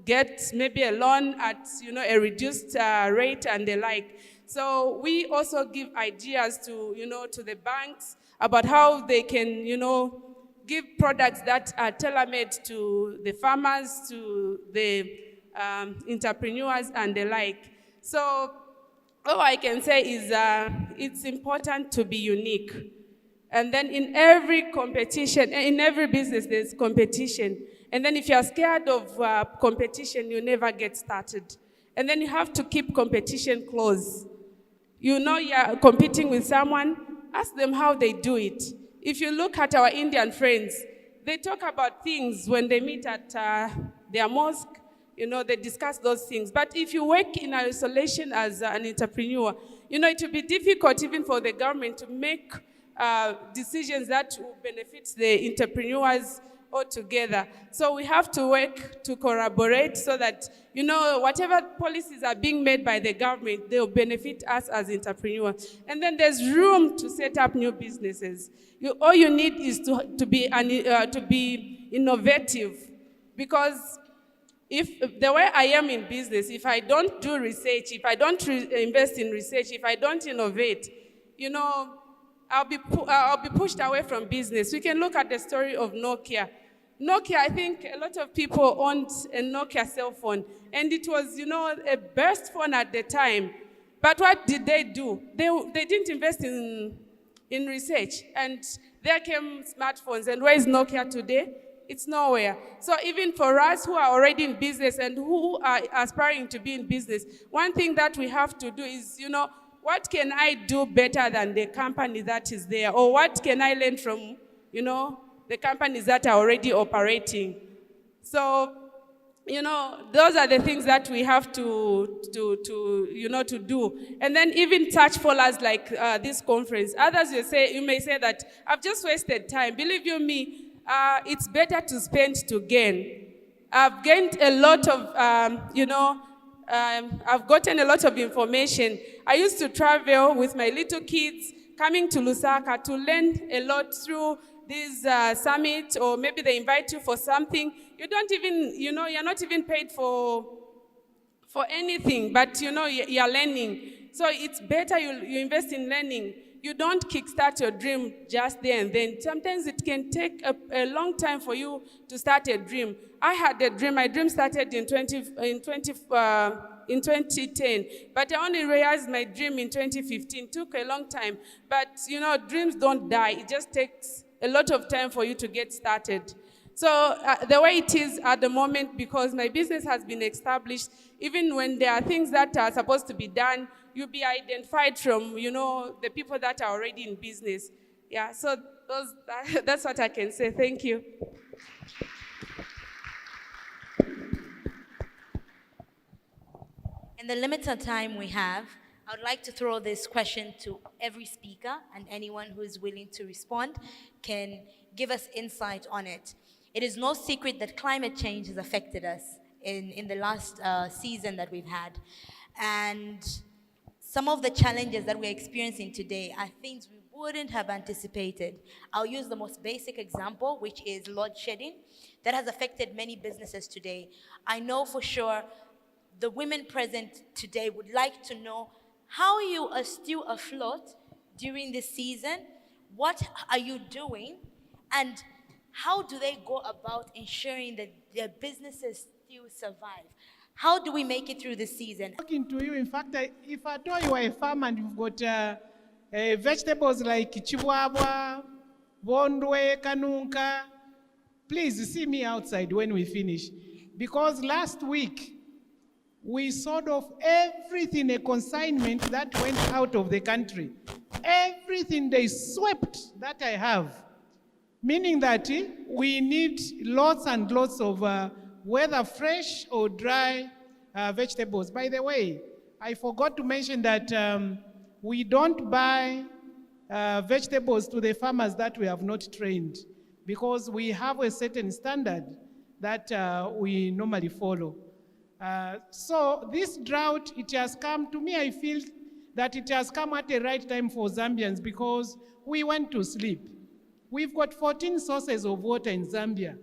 get maybe a loan at, a reduced rate and the like. So we also give ideas to, to the banks about how they can, give products that are tailor-made to the farmers, to the entrepreneurs and the like. So all I can say is it's important to be unique. And then in every competition, in every business, there's competition. And then if you're scared of competition, you never get started. And then you have to keep competition close. You're competing with someone, ask them how they do it. If you look at our Indian friends, they talk about things when they meet at their mosque, they discuss those things. But if you work in isolation as an entrepreneur, it will be difficult even for the government to make decisions that will benefit the entrepreneurs altogether. So we have to work to collaborate so that, whatever policies are being made by the government, they will benefit us as entrepreneurs. And then there's room to set up new businesses. All you need is to be innovative, because if the way I am in business, if I don't do research, if I don't invest in research, if I don't innovate, I'll be pushed away from business. We can look at the story of Nokia. Nokia, I think a lot of people owned a Nokia cell phone, and it was, a burst phone at the time. But what did they do? They didn't invest in research, and there came smartphones. And where is Nokia today? It's nowhere. So even for us who are already in business and who are aspiring to be in business, one thing that we have to do is, what can I do better than the company that is there? Or what can I learn from, the companies that are already operating? So, those are the things that we have to do. And then even touch followers like this conference. Others you may say that I've just wasted time. Believe you me, it's better to spend to gain. I've gained a lot of, I've gotten a lot of information. I used to travel with my little kids, coming to Lusaka to learn a lot through this summit, or maybe they invite you for something. You don't even, you're not even paid for anything, but you're learning. So it's better you invest in learning. You don't kickstart your dream just there and then. Sometimes it can take a long time for you to start a dream. I had a dream. My dream started in 2010, but I only realized my dream in 2015. It took a long time. But, dreams don't die. It just takes a lot of time for you to get started. So the way it is at the moment, because my business has been established, even when there are things that are supposed to be done, you'll be identified from, the people that are already in business. Yeah, so that's what I can say. Thank you. In the limited time we have, I would like to throw this question to every speaker, and anyone who is willing to respond can give us insight on it. It is no secret that climate change has affected us in the last season that we've had. And some of the challenges that we're experiencing today are things we wouldn't have anticipated. I'll use the most basic example, which is load shedding, that has affected many businesses today. I know for sure the women present today would like to know how you are still afloat during this season, what are you doing, and how do they go about ensuring that their businesses still survive? How do we make it through the season? Talking to you, in fact, if I know you are a farmer and you've got vegetables like chihuahua, bondwe, kanunka, please see me outside when we finish. Because last week, we sold off everything, a consignment that went out of the country. Everything they swept that I have. Meaning that we need lots and lots of whether fresh or dry vegetables. By the way, I forgot to mention that we don't buy vegetables to the farmers that we have not trained, because we have a certain standard that we normally follow. So this drought, it has come, to me I feel that it has come at the right time for Zambians, because we went to sleep. We've got 14 sources of water in Zambia.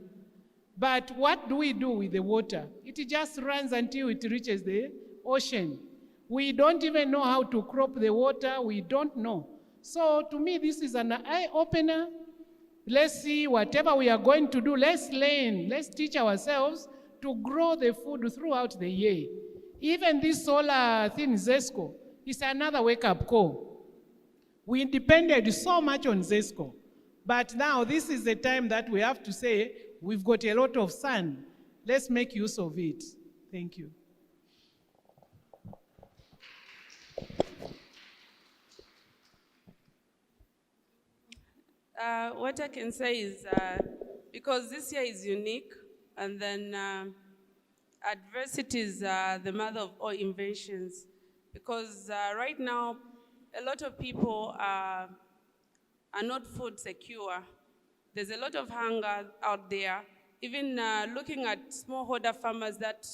But what do we do with the water? It just runs until it reaches the ocean. We don't even know how to crop the water. We don't know. So to me, this is an eye-opener. Let's see whatever we are going to do. Let's learn. Let's teach ourselves to grow the food throughout the year. Even this solar thing, ZESCO, is another wake-up call. We depended so much on ZESCO. But now this is the time that we have to say, we've got a lot of sun. Let's make use of it. Thank you. What I can say is, because this year is unique, and then adversity is the mother of all inventions, because right now, a lot of people are not food secure. There's a lot of hunger out there. Even looking at smallholder farmers that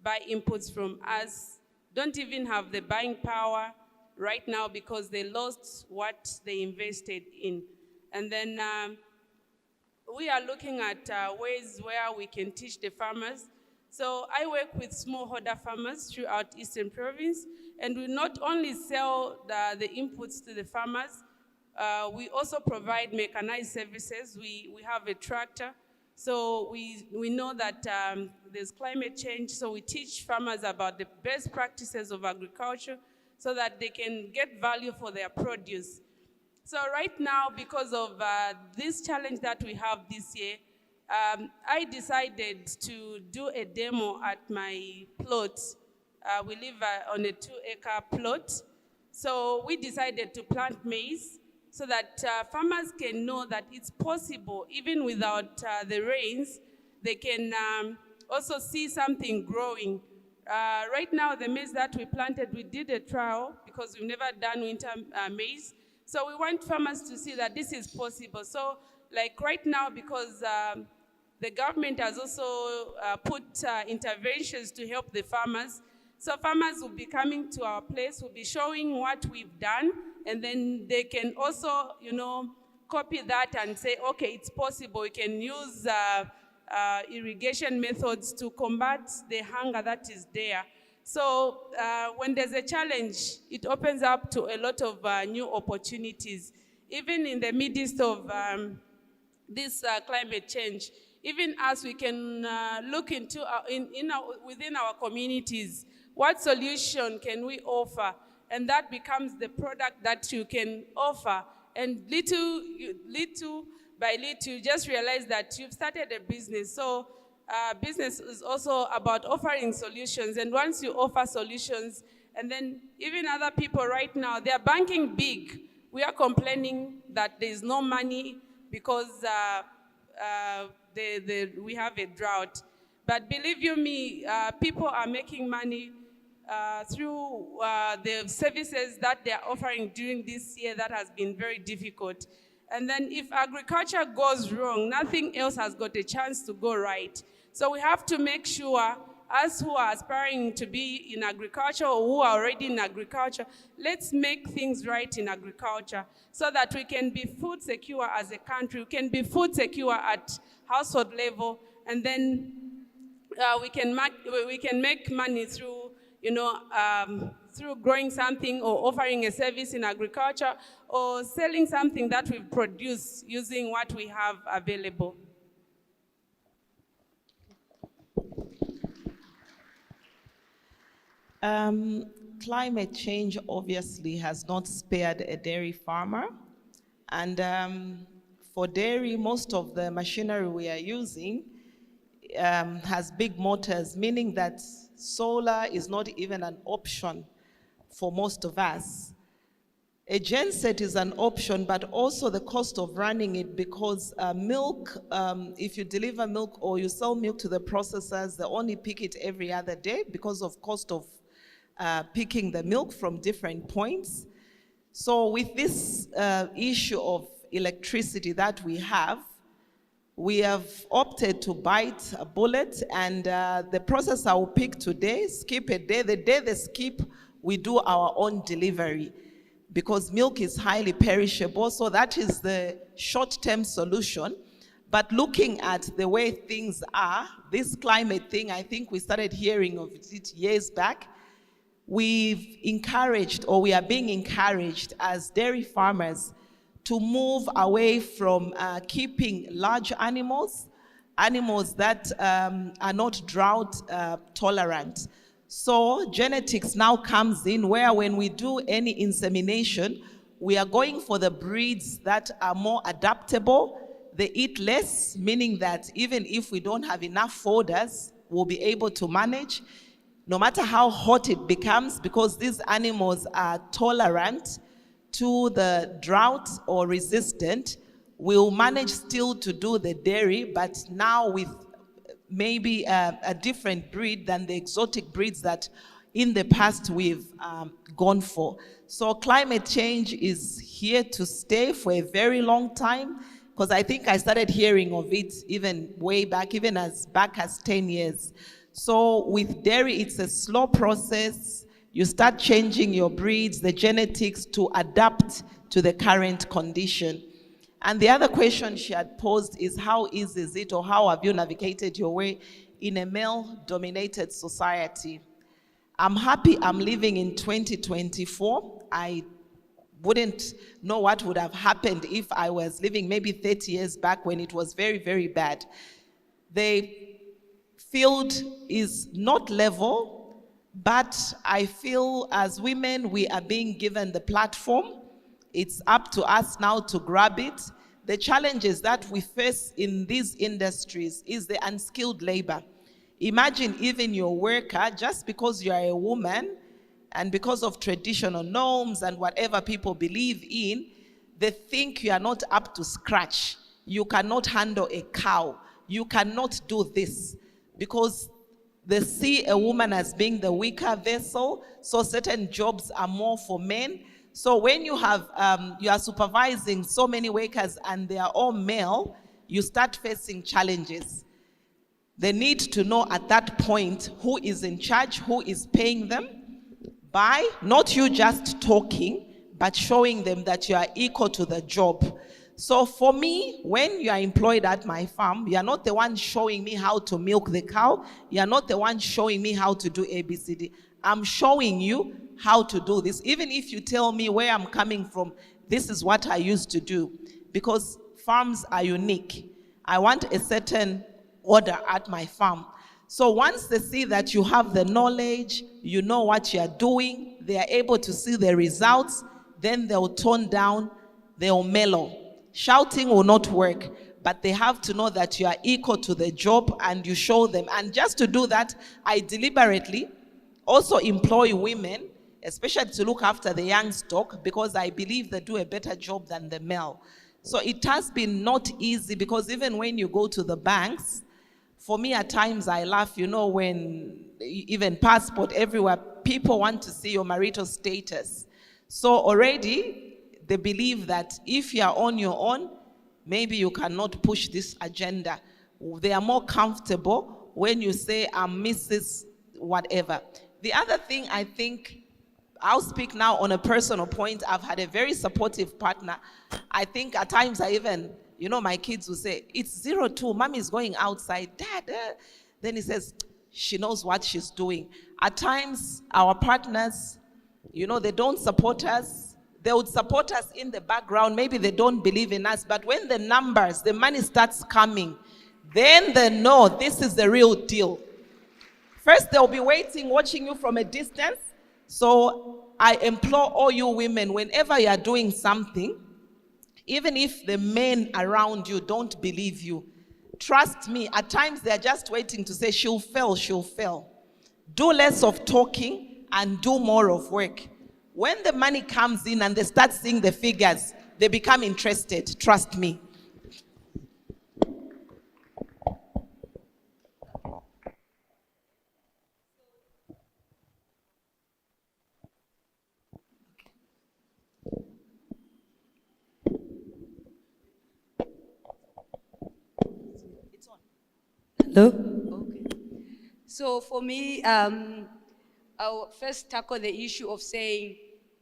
buy inputs from us don't even have the buying power right now because they lost what they invested in. And then we are looking at ways where we can teach the farmers. So I work with smallholder farmers throughout Eastern Province, and we not only sell the inputs to the farmers, we also provide mechanized services. We have a tractor, so we know that there's climate change, so we teach farmers about the best practices of agriculture so that they can get value for their produce. So right now, because of this challenge that we have this year, I decided to do a demo at my plot. We live on a 2-acre plot. So we decided to plant maize so that farmers can know that it's possible, even without the rains, they can also see something growing. Right now, the maize that we planted, we did a trial because we've never done winter maize. So we want farmers to see that this is possible. So like right now, because the government has also put interventions to help the farmers, so farmers will be coming to our place, will be showing what we've done, and then they can also, you know, copy that and say, okay, it's possible. We can use irrigation methods to combat the hunger that is there. So when there's a challenge, it opens up to a lot of new opportunities. Even in the midst of this climate change, even as we can look into within our communities, what solution can we offer? And that becomes the product that you can offer. And little by little, you just realize that you've started a business. So business is also about offering solutions. And once you offer solutions, and then even other people right now, they are banking big. We are complaining that there is no money because we have a drought. But believe you me, people are making money through the services that they are offering during this year that has been very difficult. And then if agriculture goes wrong, nothing else has got a chance to go right. So we have to make sure, us who are aspiring to be in agriculture or who are already in agriculture, let's make things right in agriculture so that we can be food secure as a country, we can be food secure at household level, and then we can make money through, you know, through growing something or offering a service in agriculture or selling something that we've produced using what we have available. Climate change obviously has not spared a dairy farmer. And for dairy, most of the machinery we are using has big motors, meaning that solar is not even an option for most of us. A genset is an option, but also the cost of running it, because milk, if you deliver milk or you sell milk to the processors, they only pick it every other day because of cost of picking the milk from different points. So with this issue of electricity that we have opted to bite a bullet, and the processor will pick today, skip a day. The day they skip, we do our own delivery, because milk is highly perishable. So that is the short-term solution. But looking at the way things are, this climate thing, I think we started hearing of it years back. We've encouraged, or we are being encouraged as dairy farmers, to move away from keeping large animals that are not drought tolerant. So genetics now comes in, where when we do any insemination, we are going for the breeds that are more adaptable. They eat less, meaning that even if we don't have enough fodders, we'll be able to manage, no matter how hot it becomes, because these animals are tolerant to the drought or resistant. We'll manage still to do the dairy, but now with maybe a different breed than the exotic breeds that in the past we've gone for. So climate change is here to stay for a very long time, because I think I started hearing of it even way back, even as back as 10 years. So with dairy, it's a slow process. You start changing your breeds, the genetics, to adapt to the current condition. And the other question she had posed is, how easy is it, or how have you navigated your way in a male-dominated society? I'm happy I'm living in 2024. I wouldn't know what would have happened if I was living maybe 30 years back when it was very, very bad. The field is not level, but I feel as women, we are being given the platform. It's up to us now to grab it. The challenges that we face in these industries is the unskilled labor. Imagine even your worker, just because you are a woman and because of traditional norms and whatever people believe in, they think you are not up to scratch. You cannot handle a cow. You cannot do this, because they see a woman as being the weaker vessel, so certain jobs are more for men. So when you have, you are supervising so many workers and they are all male, you start facing challenges. They need to know at that point who is in charge, who is paying them, by not you just talking, but showing them that you are equal to the job. So for me, when you are employed at my farm, you are not the one showing me how to milk the cow. You are not the one showing me how to do ABCD. I'm showing you how to do this. Even if you tell me where I'm coming from, this is what I used to do. Because farms are unique. I want a certain order at my farm. So once they see that you have the knowledge, you know what you are doing, they are able to see the results, then they'll tone down, they'll mellow. Shouting will not work, but they have to know that you are equal to the job and you show them. And just to do that, I deliberately also employ women, especially to look after the young stock, because I believe they do a better job than the male. So it has been not easy, because even when you go to the banks, for me at times I laugh, you know, when even passport everywhere, people want to see your marital status. So already they believe that if you are on your own, maybe you cannot push this agenda. They are more comfortable when you say, I'm Mrs. whatever. The other thing, I think, I'll speak now on a personal point. I've had a very supportive partner. I think at times I even, you know, my kids will say, it's 02, mommy's going outside. Dad, Then he says, she knows what she's doing. At times, our partners, you know, they don't support us. They would support us in the background. Maybe they don't believe in us. But when the numbers, the money starts coming, then they know this is the real deal. First, they'll be waiting, watching you from a distance. So I implore all you women, whenever you are doing something, even if the men around you don't believe you, trust me, at times they're just waiting to say, she'll fail, she'll fail. Do less of talking and do more of work. When the money comes in and they start seeing the figures, they become interested, trust me. Hello? Okay. So for me, I'll first tackle the issue of saying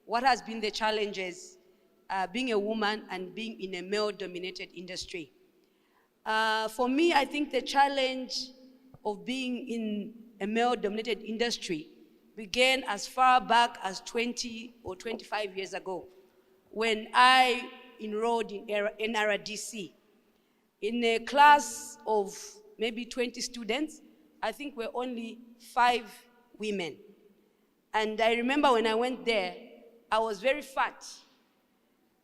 what has been the challenges being a woman and being in a male-dominated industry. For me, I think the challenge of being in a male-dominated industry began as far back as 20 or 25 years ago when I enrolled in NRDC. In a class of maybe 20 students, I think we're only 5 women. And I remember when I went there, I was very fat.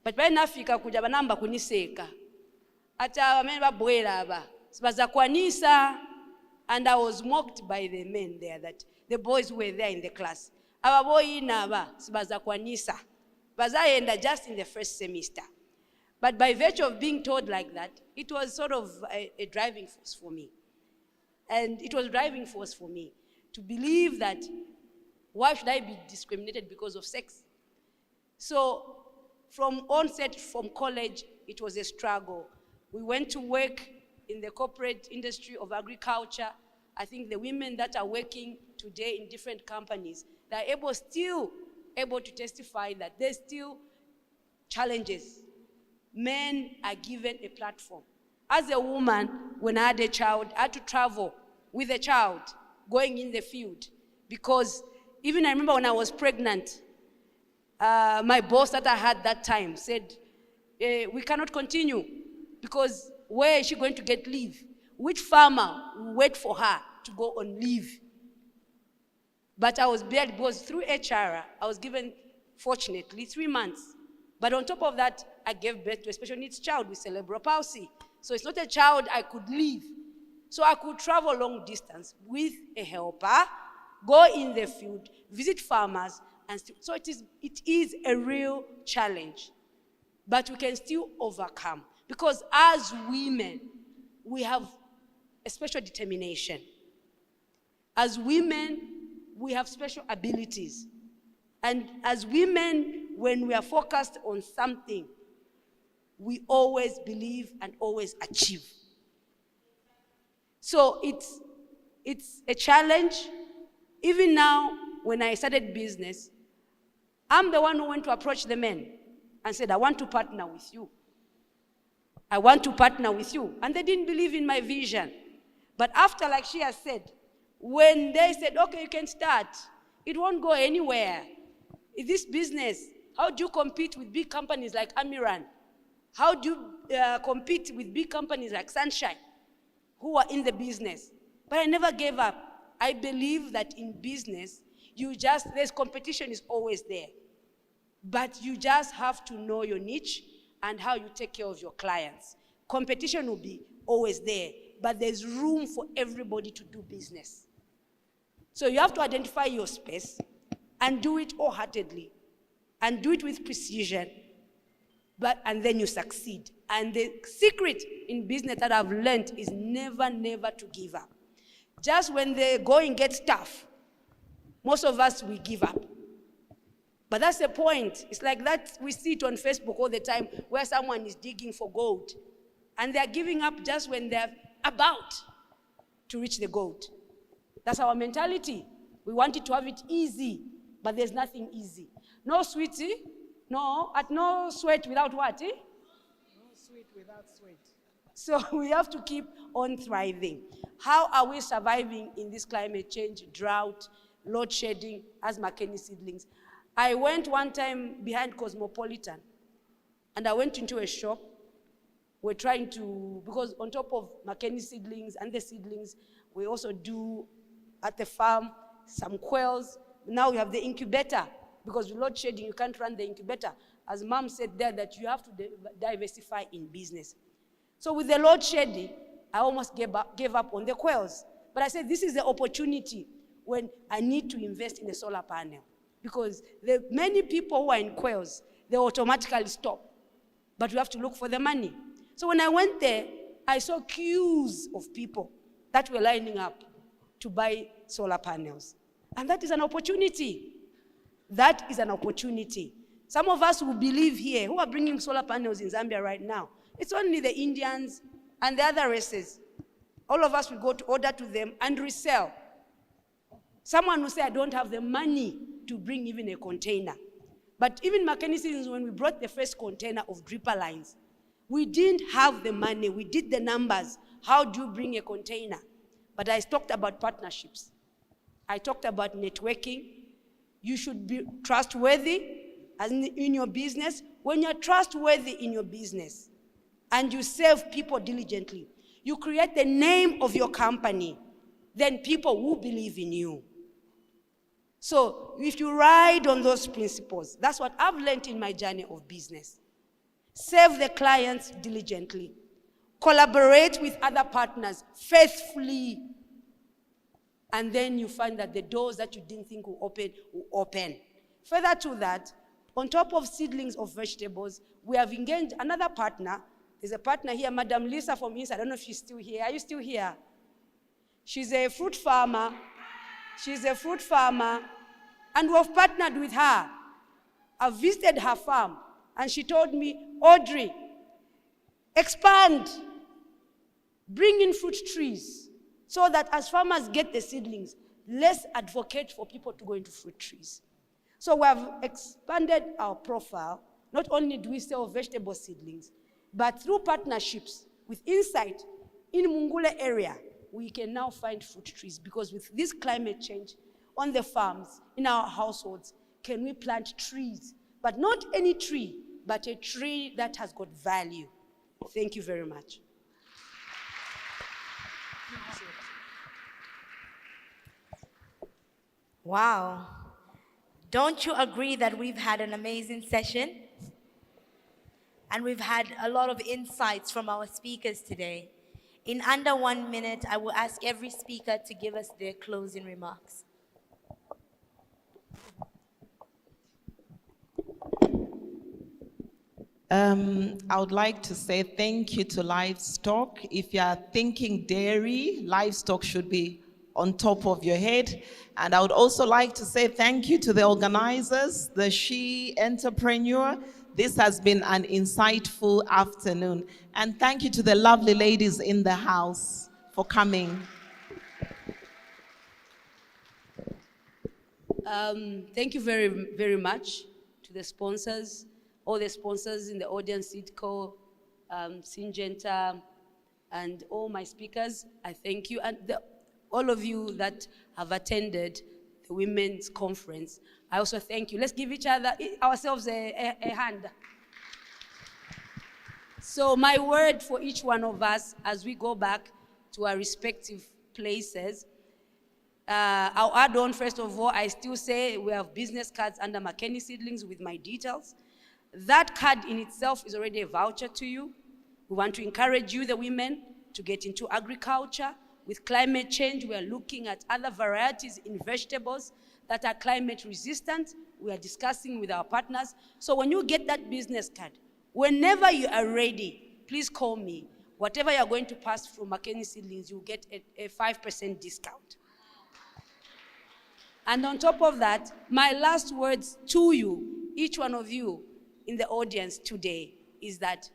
But when nafika kuja banamba kuniseka. Ata wamene babwera aba. Sibaza kwanisa. And I was mocked by the men there, that the boys who were there in the class. Aba boy naba sibaza kwanisa. Baza enda just in the first semester. But by virtue of being told like that, it was sort of a driving force for me. And it was a driving force for me to believe that why should I be discriminated because of sex? So from onset, from college, it was a struggle. We went to work in the corporate industry of agriculture. I think the women that are working today in different companies, they're still able to testify that there's still challenges. Men are given a platform. As a woman, when I had a child, I had to travel with a child going in the field, because even I remember when I was pregnant, my boss that I had that time said, we cannot continue, because where is she going to get leave? Which farmer will wait for her to go on leave? But I was barely, because through HR, I was given, fortunately, 3 months. But on top of that, I gave birth to a special needs child with cerebral palsy. So it's not a child I could leave. So I could travel long distance with a helper, go in the field, visit farmers, and so it is a real challenge. But we can still overcome, because as women, we have a special determination. As women, we have special abilities. And as women, when we are focused on something, we always believe and always achieve. So it's a challenge. Even now, when I started business, I'm the one who went to approach the men and said, I want to partner with you. I want to partner with you. And they didn't believe in my vision. But after, like she has said, when they said, okay, you can start, it won't go anywhere. In this business, how do you compete with big companies like Amiran? How do you compete with big companies like Sunshine, who are in the business? But I never gave up. I believe that in business, there's competition is always there. But you just have to know your niche and how you take care of your clients. Competition will be always there, but there's room for everybody to do business. So you have to identify your space and do it wholeheartedly and do it with precision, and then you succeed. And the secret in business that I've learned is never, never to give up. Just when the going gets tough, most of us, we give up. But that's the point. It's like that, we see it on Facebook all the time, where someone is digging for gold, and they're giving up just when they're about to reach the gold. That's our mentality. We want it to have it easy, but there's nothing easy. No sweetie, no sweat without what? No sweet without sweat. So we have to keep on thriving. How are we surviving in this climate change, drought, load shedding as Makeni Seedlings? I went one time behind Cosmopolitan, and I went into a shop. We're trying to, because on top of Makeni Seedlings and the seedlings, we also do at the farm some quails. Now we have the incubator, because with load shedding, you can't run the incubator. As Mom said there, that you have to diversify in business. So with the load shedding, I almost gave up on the quails. But I said, this is the opportunity when I need to invest in a solar panel. Because the many people who are in quails, they automatically stop. But we have to look for the money. So when I went there, I saw queues of people that were lining up to buy solar panels. And that is an opportunity. That is an opportunity. Some of us who believe here, who are bringing solar panels in Zambia right now, it's only the Indians and the other races. All of us will go to order to them and resell. Someone will say, I don't have the money to bring even a container. But even Makeni Seedlings, when we brought the first container of dripper lines, we didn't have the money. We did the numbers. How do you bring a container? But I talked about partnerships. I talked about networking. You should be trustworthy as in your business. When you're trustworthy in your business and you serve people diligently, you create the name of your company, then people will believe in you. So if you ride on those principles, that's what I've learned in my journey of business. Serve the clients diligently. Collaborate with other partners faithfully. And then you find that the doors that you didn't think will open. Further to that, on top of seedlings of vegetables, we have engaged another partner. There's a partner here, Madam Lisa from Inside. I don't know if she's still here. Are you still here? She's a fruit farmer. She's a fruit farmer, and we've partnered with her. I've visited her farm, and she told me, Audrey, expand, bring in fruit trees, so that as farmers get the seedlings, let's advocate for people to go into fruit trees. So we have expanded our profile. Not only do we sell vegetable seedlings, but through partnerships with Insight in Mungule area, we can now find fruit trees, because with this climate change on the farms, in our households, can we plant trees? But not any tree, but a tree that has got value. Thank you very much. Wow. Don't you agree that we've had an amazing session? And we've had a lot of insights from our speakers today. In under 1 minute, I will ask every speaker to give us their closing remarks. I would like to say thank you to Livestock. If you are thinking dairy, Livestock should be on top of your head. And I would also like to say thank you to the organizers, the She Entrepreneur. This has been an insightful afternoon. And thank you to the lovely ladies in the house for coming. Thank you very, very much to the sponsors, all the sponsors in the audience, SeedCo, Syngenta, and all my speakers. I thank you. And all of you that have attended the Women's Conference, I also thank you. Let's give ourselves a hand. So my word for each one of us as we go back to our respective places, I'll add on, first of all, I still say we have business cards under Makeni Seedlings with my details. That card in itself is already a voucher to you. We want to encourage you, the women, to get into agriculture. With climate change, we are looking at other varieties in vegetables that are climate resistant. We are discussing with our partners. So when you get that business card, whenever you are ready, please call me. Whatever you're going to pass through Makeni Seedlings, you'll get a 5% discount. And on top of that, my last words to you, each one of you in the audience today, is that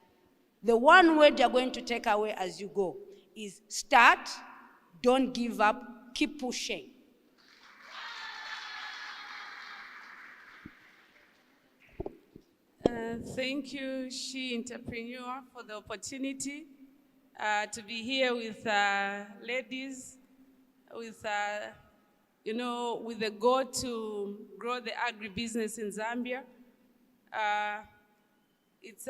the one word you're going to take away as you go is start, don't give up, keep pushing. Thank you, She Entrepreneur, for the opportunity to be here with ladies, with with the goal to grow the agribusiness in Zambia. It's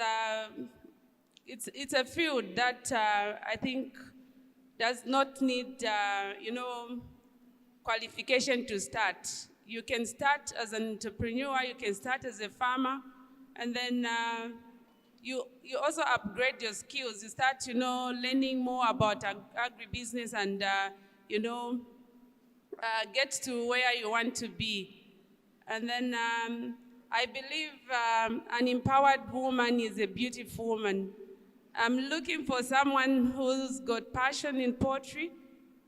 a field that I think does not need qualification to start. You can start as an entrepreneur, you can start as a farmer, and then you also upgrade your skills. You start learning more about agribusiness and get to where you want to be. And then I believe an empowered woman is a beautiful woman. I'm looking for someone who's got passion in poultry.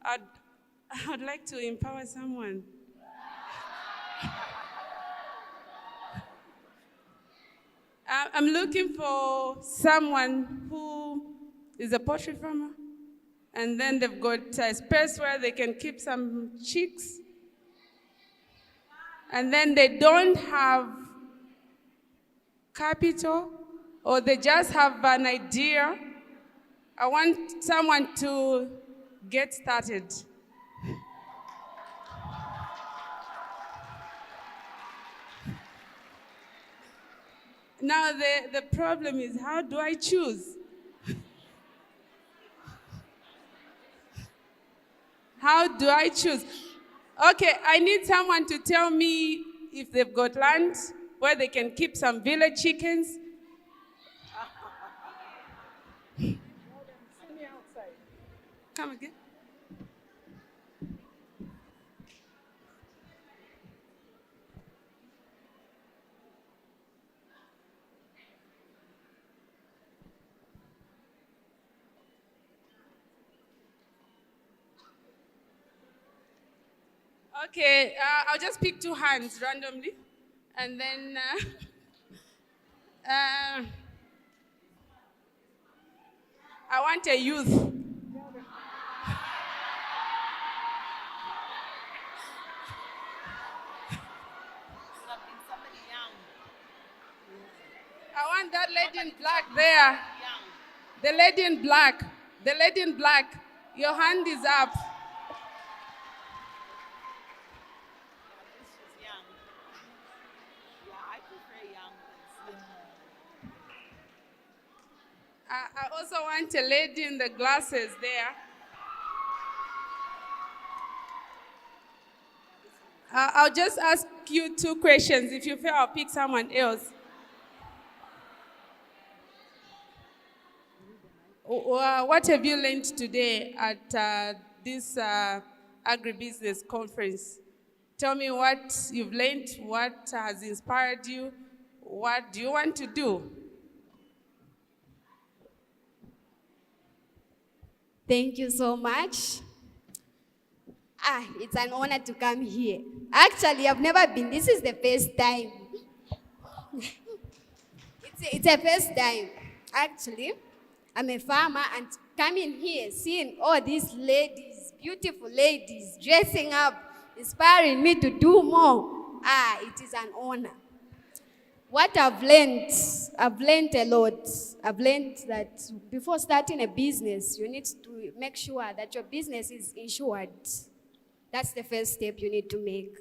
I'd like to empower someone. I'm looking for someone who is a poultry farmer, and then they've got a space where they can keep some chicks, and then they don't have capital, or they just have an idea. I want someone to get started. Now the problem is, how do I choose? How do I choose? Okay, I need someone to tell me if they've got land where they can keep some village chickens. Come again. Okay, I'll just pick two hands randomly. And then, I want a youth. I want that lady in black there. The lady in black. The lady in black. Your hand is up. I also want a lady in the glasses there. I'll just ask you two questions. If you fail, I'll pick someone else. What have you learned today at this agribusiness conference? Tell me what you've learned, what has inspired you, what do you want to do? Thank you so much. It's an honor to come here. Actually, I've never been. This is the first time. It's a first time. Actually, I'm a farmer, and coming here, seeing all these ladies, beautiful ladies, dressing up, inspiring me to do more. It is an honor. What I've learned a lot. I've learned that before starting a business, you need to make sure that your business is insured. That's the first step you need to make.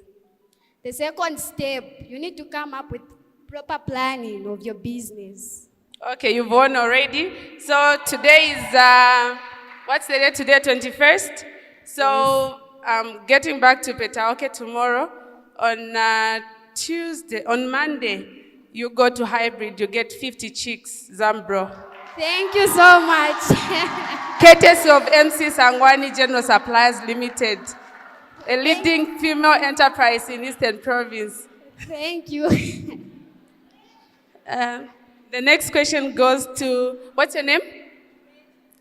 The second step, you need to come up with proper planning of your business. Okay, you've won already. So today is, what's the day today, 21st? So I'm getting back to Petaoke tomorrow. On Tuesday, on Monday, you go to hybrid, you get 50 chicks, Zambro. Thank you so much. Courtesy of MC Sangwani General Suppliers Limited, a leading female enterprise in Eastern Province. Thank you. The next question goes to, what's your name?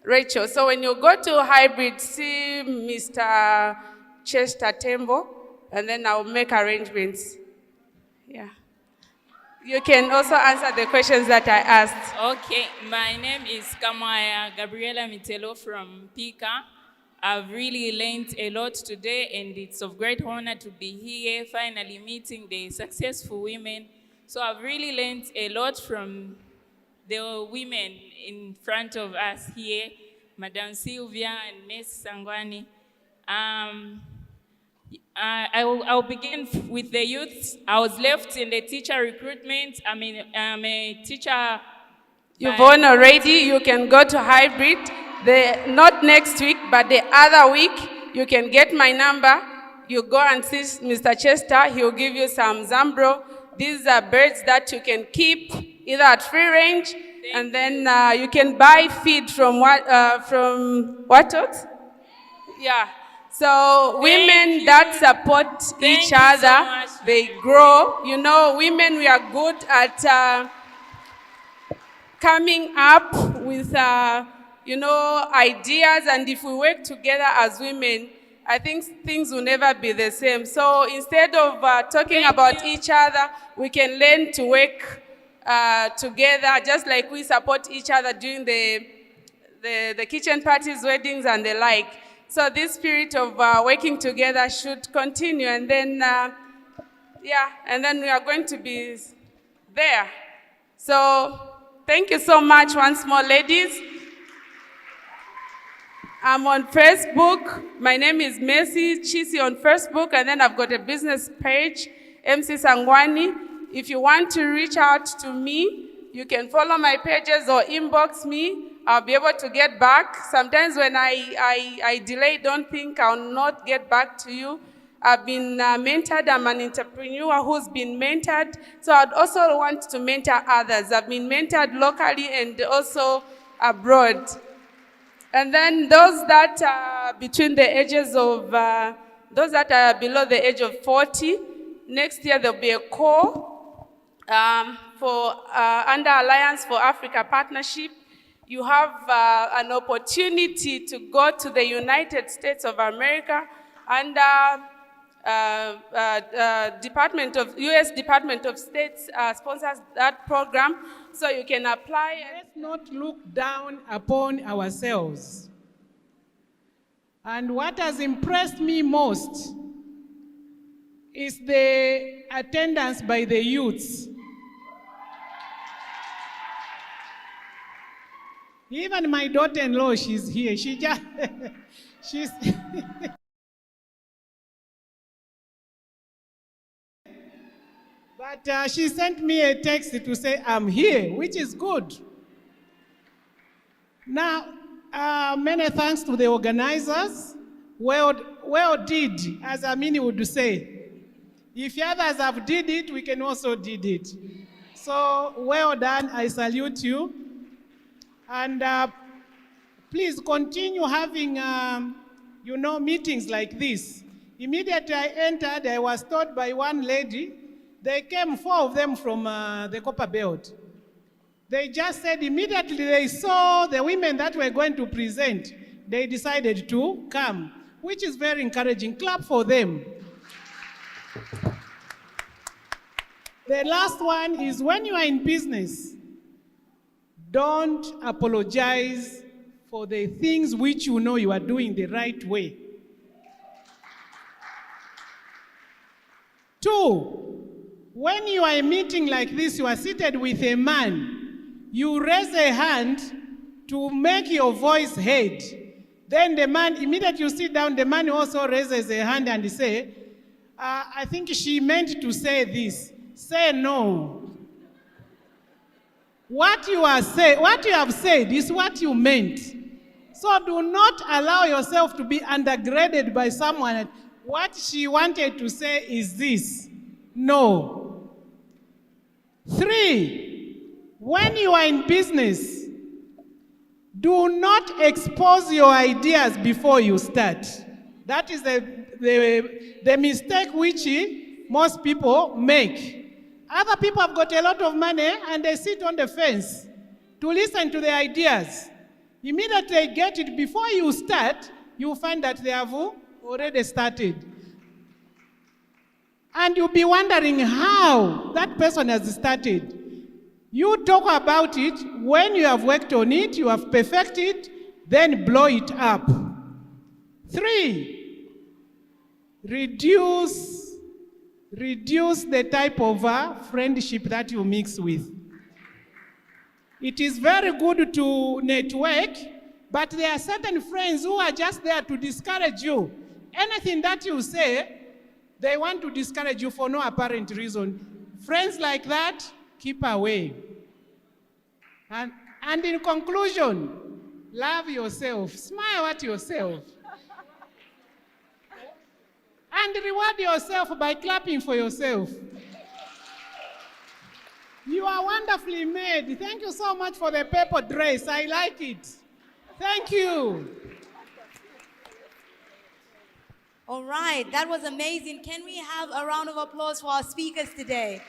Rachel. So when you go to hybrid, see Mr. Chester Tembo, and then I'll make arrangements. Yeah. You can also answer the questions that I asked. Okay, my name is 𝐒𝐚𝐫𝐬 Gabriela Mitelo from Pika. I've really learned a lot today, and it's of great honor to be here, finally meeting the successful women. So I've really learned a lot from the women in front of us here, Madam Sylvia and Ms. Sangwani. I'll begin with the youth. I was left in the teacher recruitment. I'm a teacher. You've won already. You can go to hybrid. Not next week, but the other week, you can get my number. You go and see Mr. Chester. He'll give you some Zambro. These are birds that you can keep either at free range, and then you can buy feed from Wattles. Yeah. So women that support each other, they grow. You know, women, we are good at coming up with, ideas. And if we work together as women, I think things will never be the same. So instead of talking about each other, we can learn to work together, just like we support each other during the kitchen parties, weddings, and the like. So this spirit of working together should continue, and then, and then we are going to be there. So thank you so much once more, ladies. I'm on Facebook. My name is Mercy Chisi on Facebook, and then I've got a business page, MC Sangwani. If you want to reach out to me, you can follow my pages or inbox me. I'll be able to get back. Sometimes when I delay, don't think I'll not get back to you. I've been mentored. I'm an entrepreneur who's been mentored. So I'd also want to mentor others. I've been mentored locally and also abroad. And then those that are between the ages of, those that are below the age of 40, next year there'll be a call under Alliance for Africa Partnership. You have an opportunity to go to the United States of America under U.S. Department of State sponsors that program, so you can apply. Let's not look down upon ourselves. And what has impressed me most is the attendance by the youths. Even my daughter-in-law, she's here. She just, she's... But she sent me a text to say, I'm here, which is good. Now, many thanks to the organizers. Well did, as Amini would say. If others have did it, we can also did it. So, well done, I salute you. And please continue having, meetings like this. Immediately I entered, I was told by one lady, they came, 4 of them from the Copper Belt. They just said immediately they saw the women that were going to present, they decided to come, which is very encouraging. Clap for them. The last one is when you are in business, don't apologize for the things which you know you are doing the right way. 2, when you are in a meeting like this, you are seated with a man, you raise a hand to make your voice heard. Then the man, immediately you sit down, the man also raises a hand and say, I think she meant to say this. Say no. What you have said is what you meant. So do not allow yourself to be undergraded by someone. What she wanted to say is this. No. 3, when you are in business, do not expose your ideas before you start. That is the mistake which most people make. Other people have got a lot of money and they sit on the fence to listen to the ideas. Immediately they get it. Before you start, you find that they have already started. And you'll be wondering how that person has started. You talk about it. When you have worked on it, you have perfected, then blow it up. 3, reduce the type of friendship that you mix with. It is very good to network, but there are certain friends who are just there to discourage you. Anything that you say, they want to discourage you for no apparent reason. Friends like that, keep away. And in conclusion, love yourself. Smile at yourself. And reward yourself by clapping for yourself. You are wonderfully made. Thank you so much for the purple dress. I like it. Thank you. All right, that was amazing. Can we have a round of applause for our speakers today?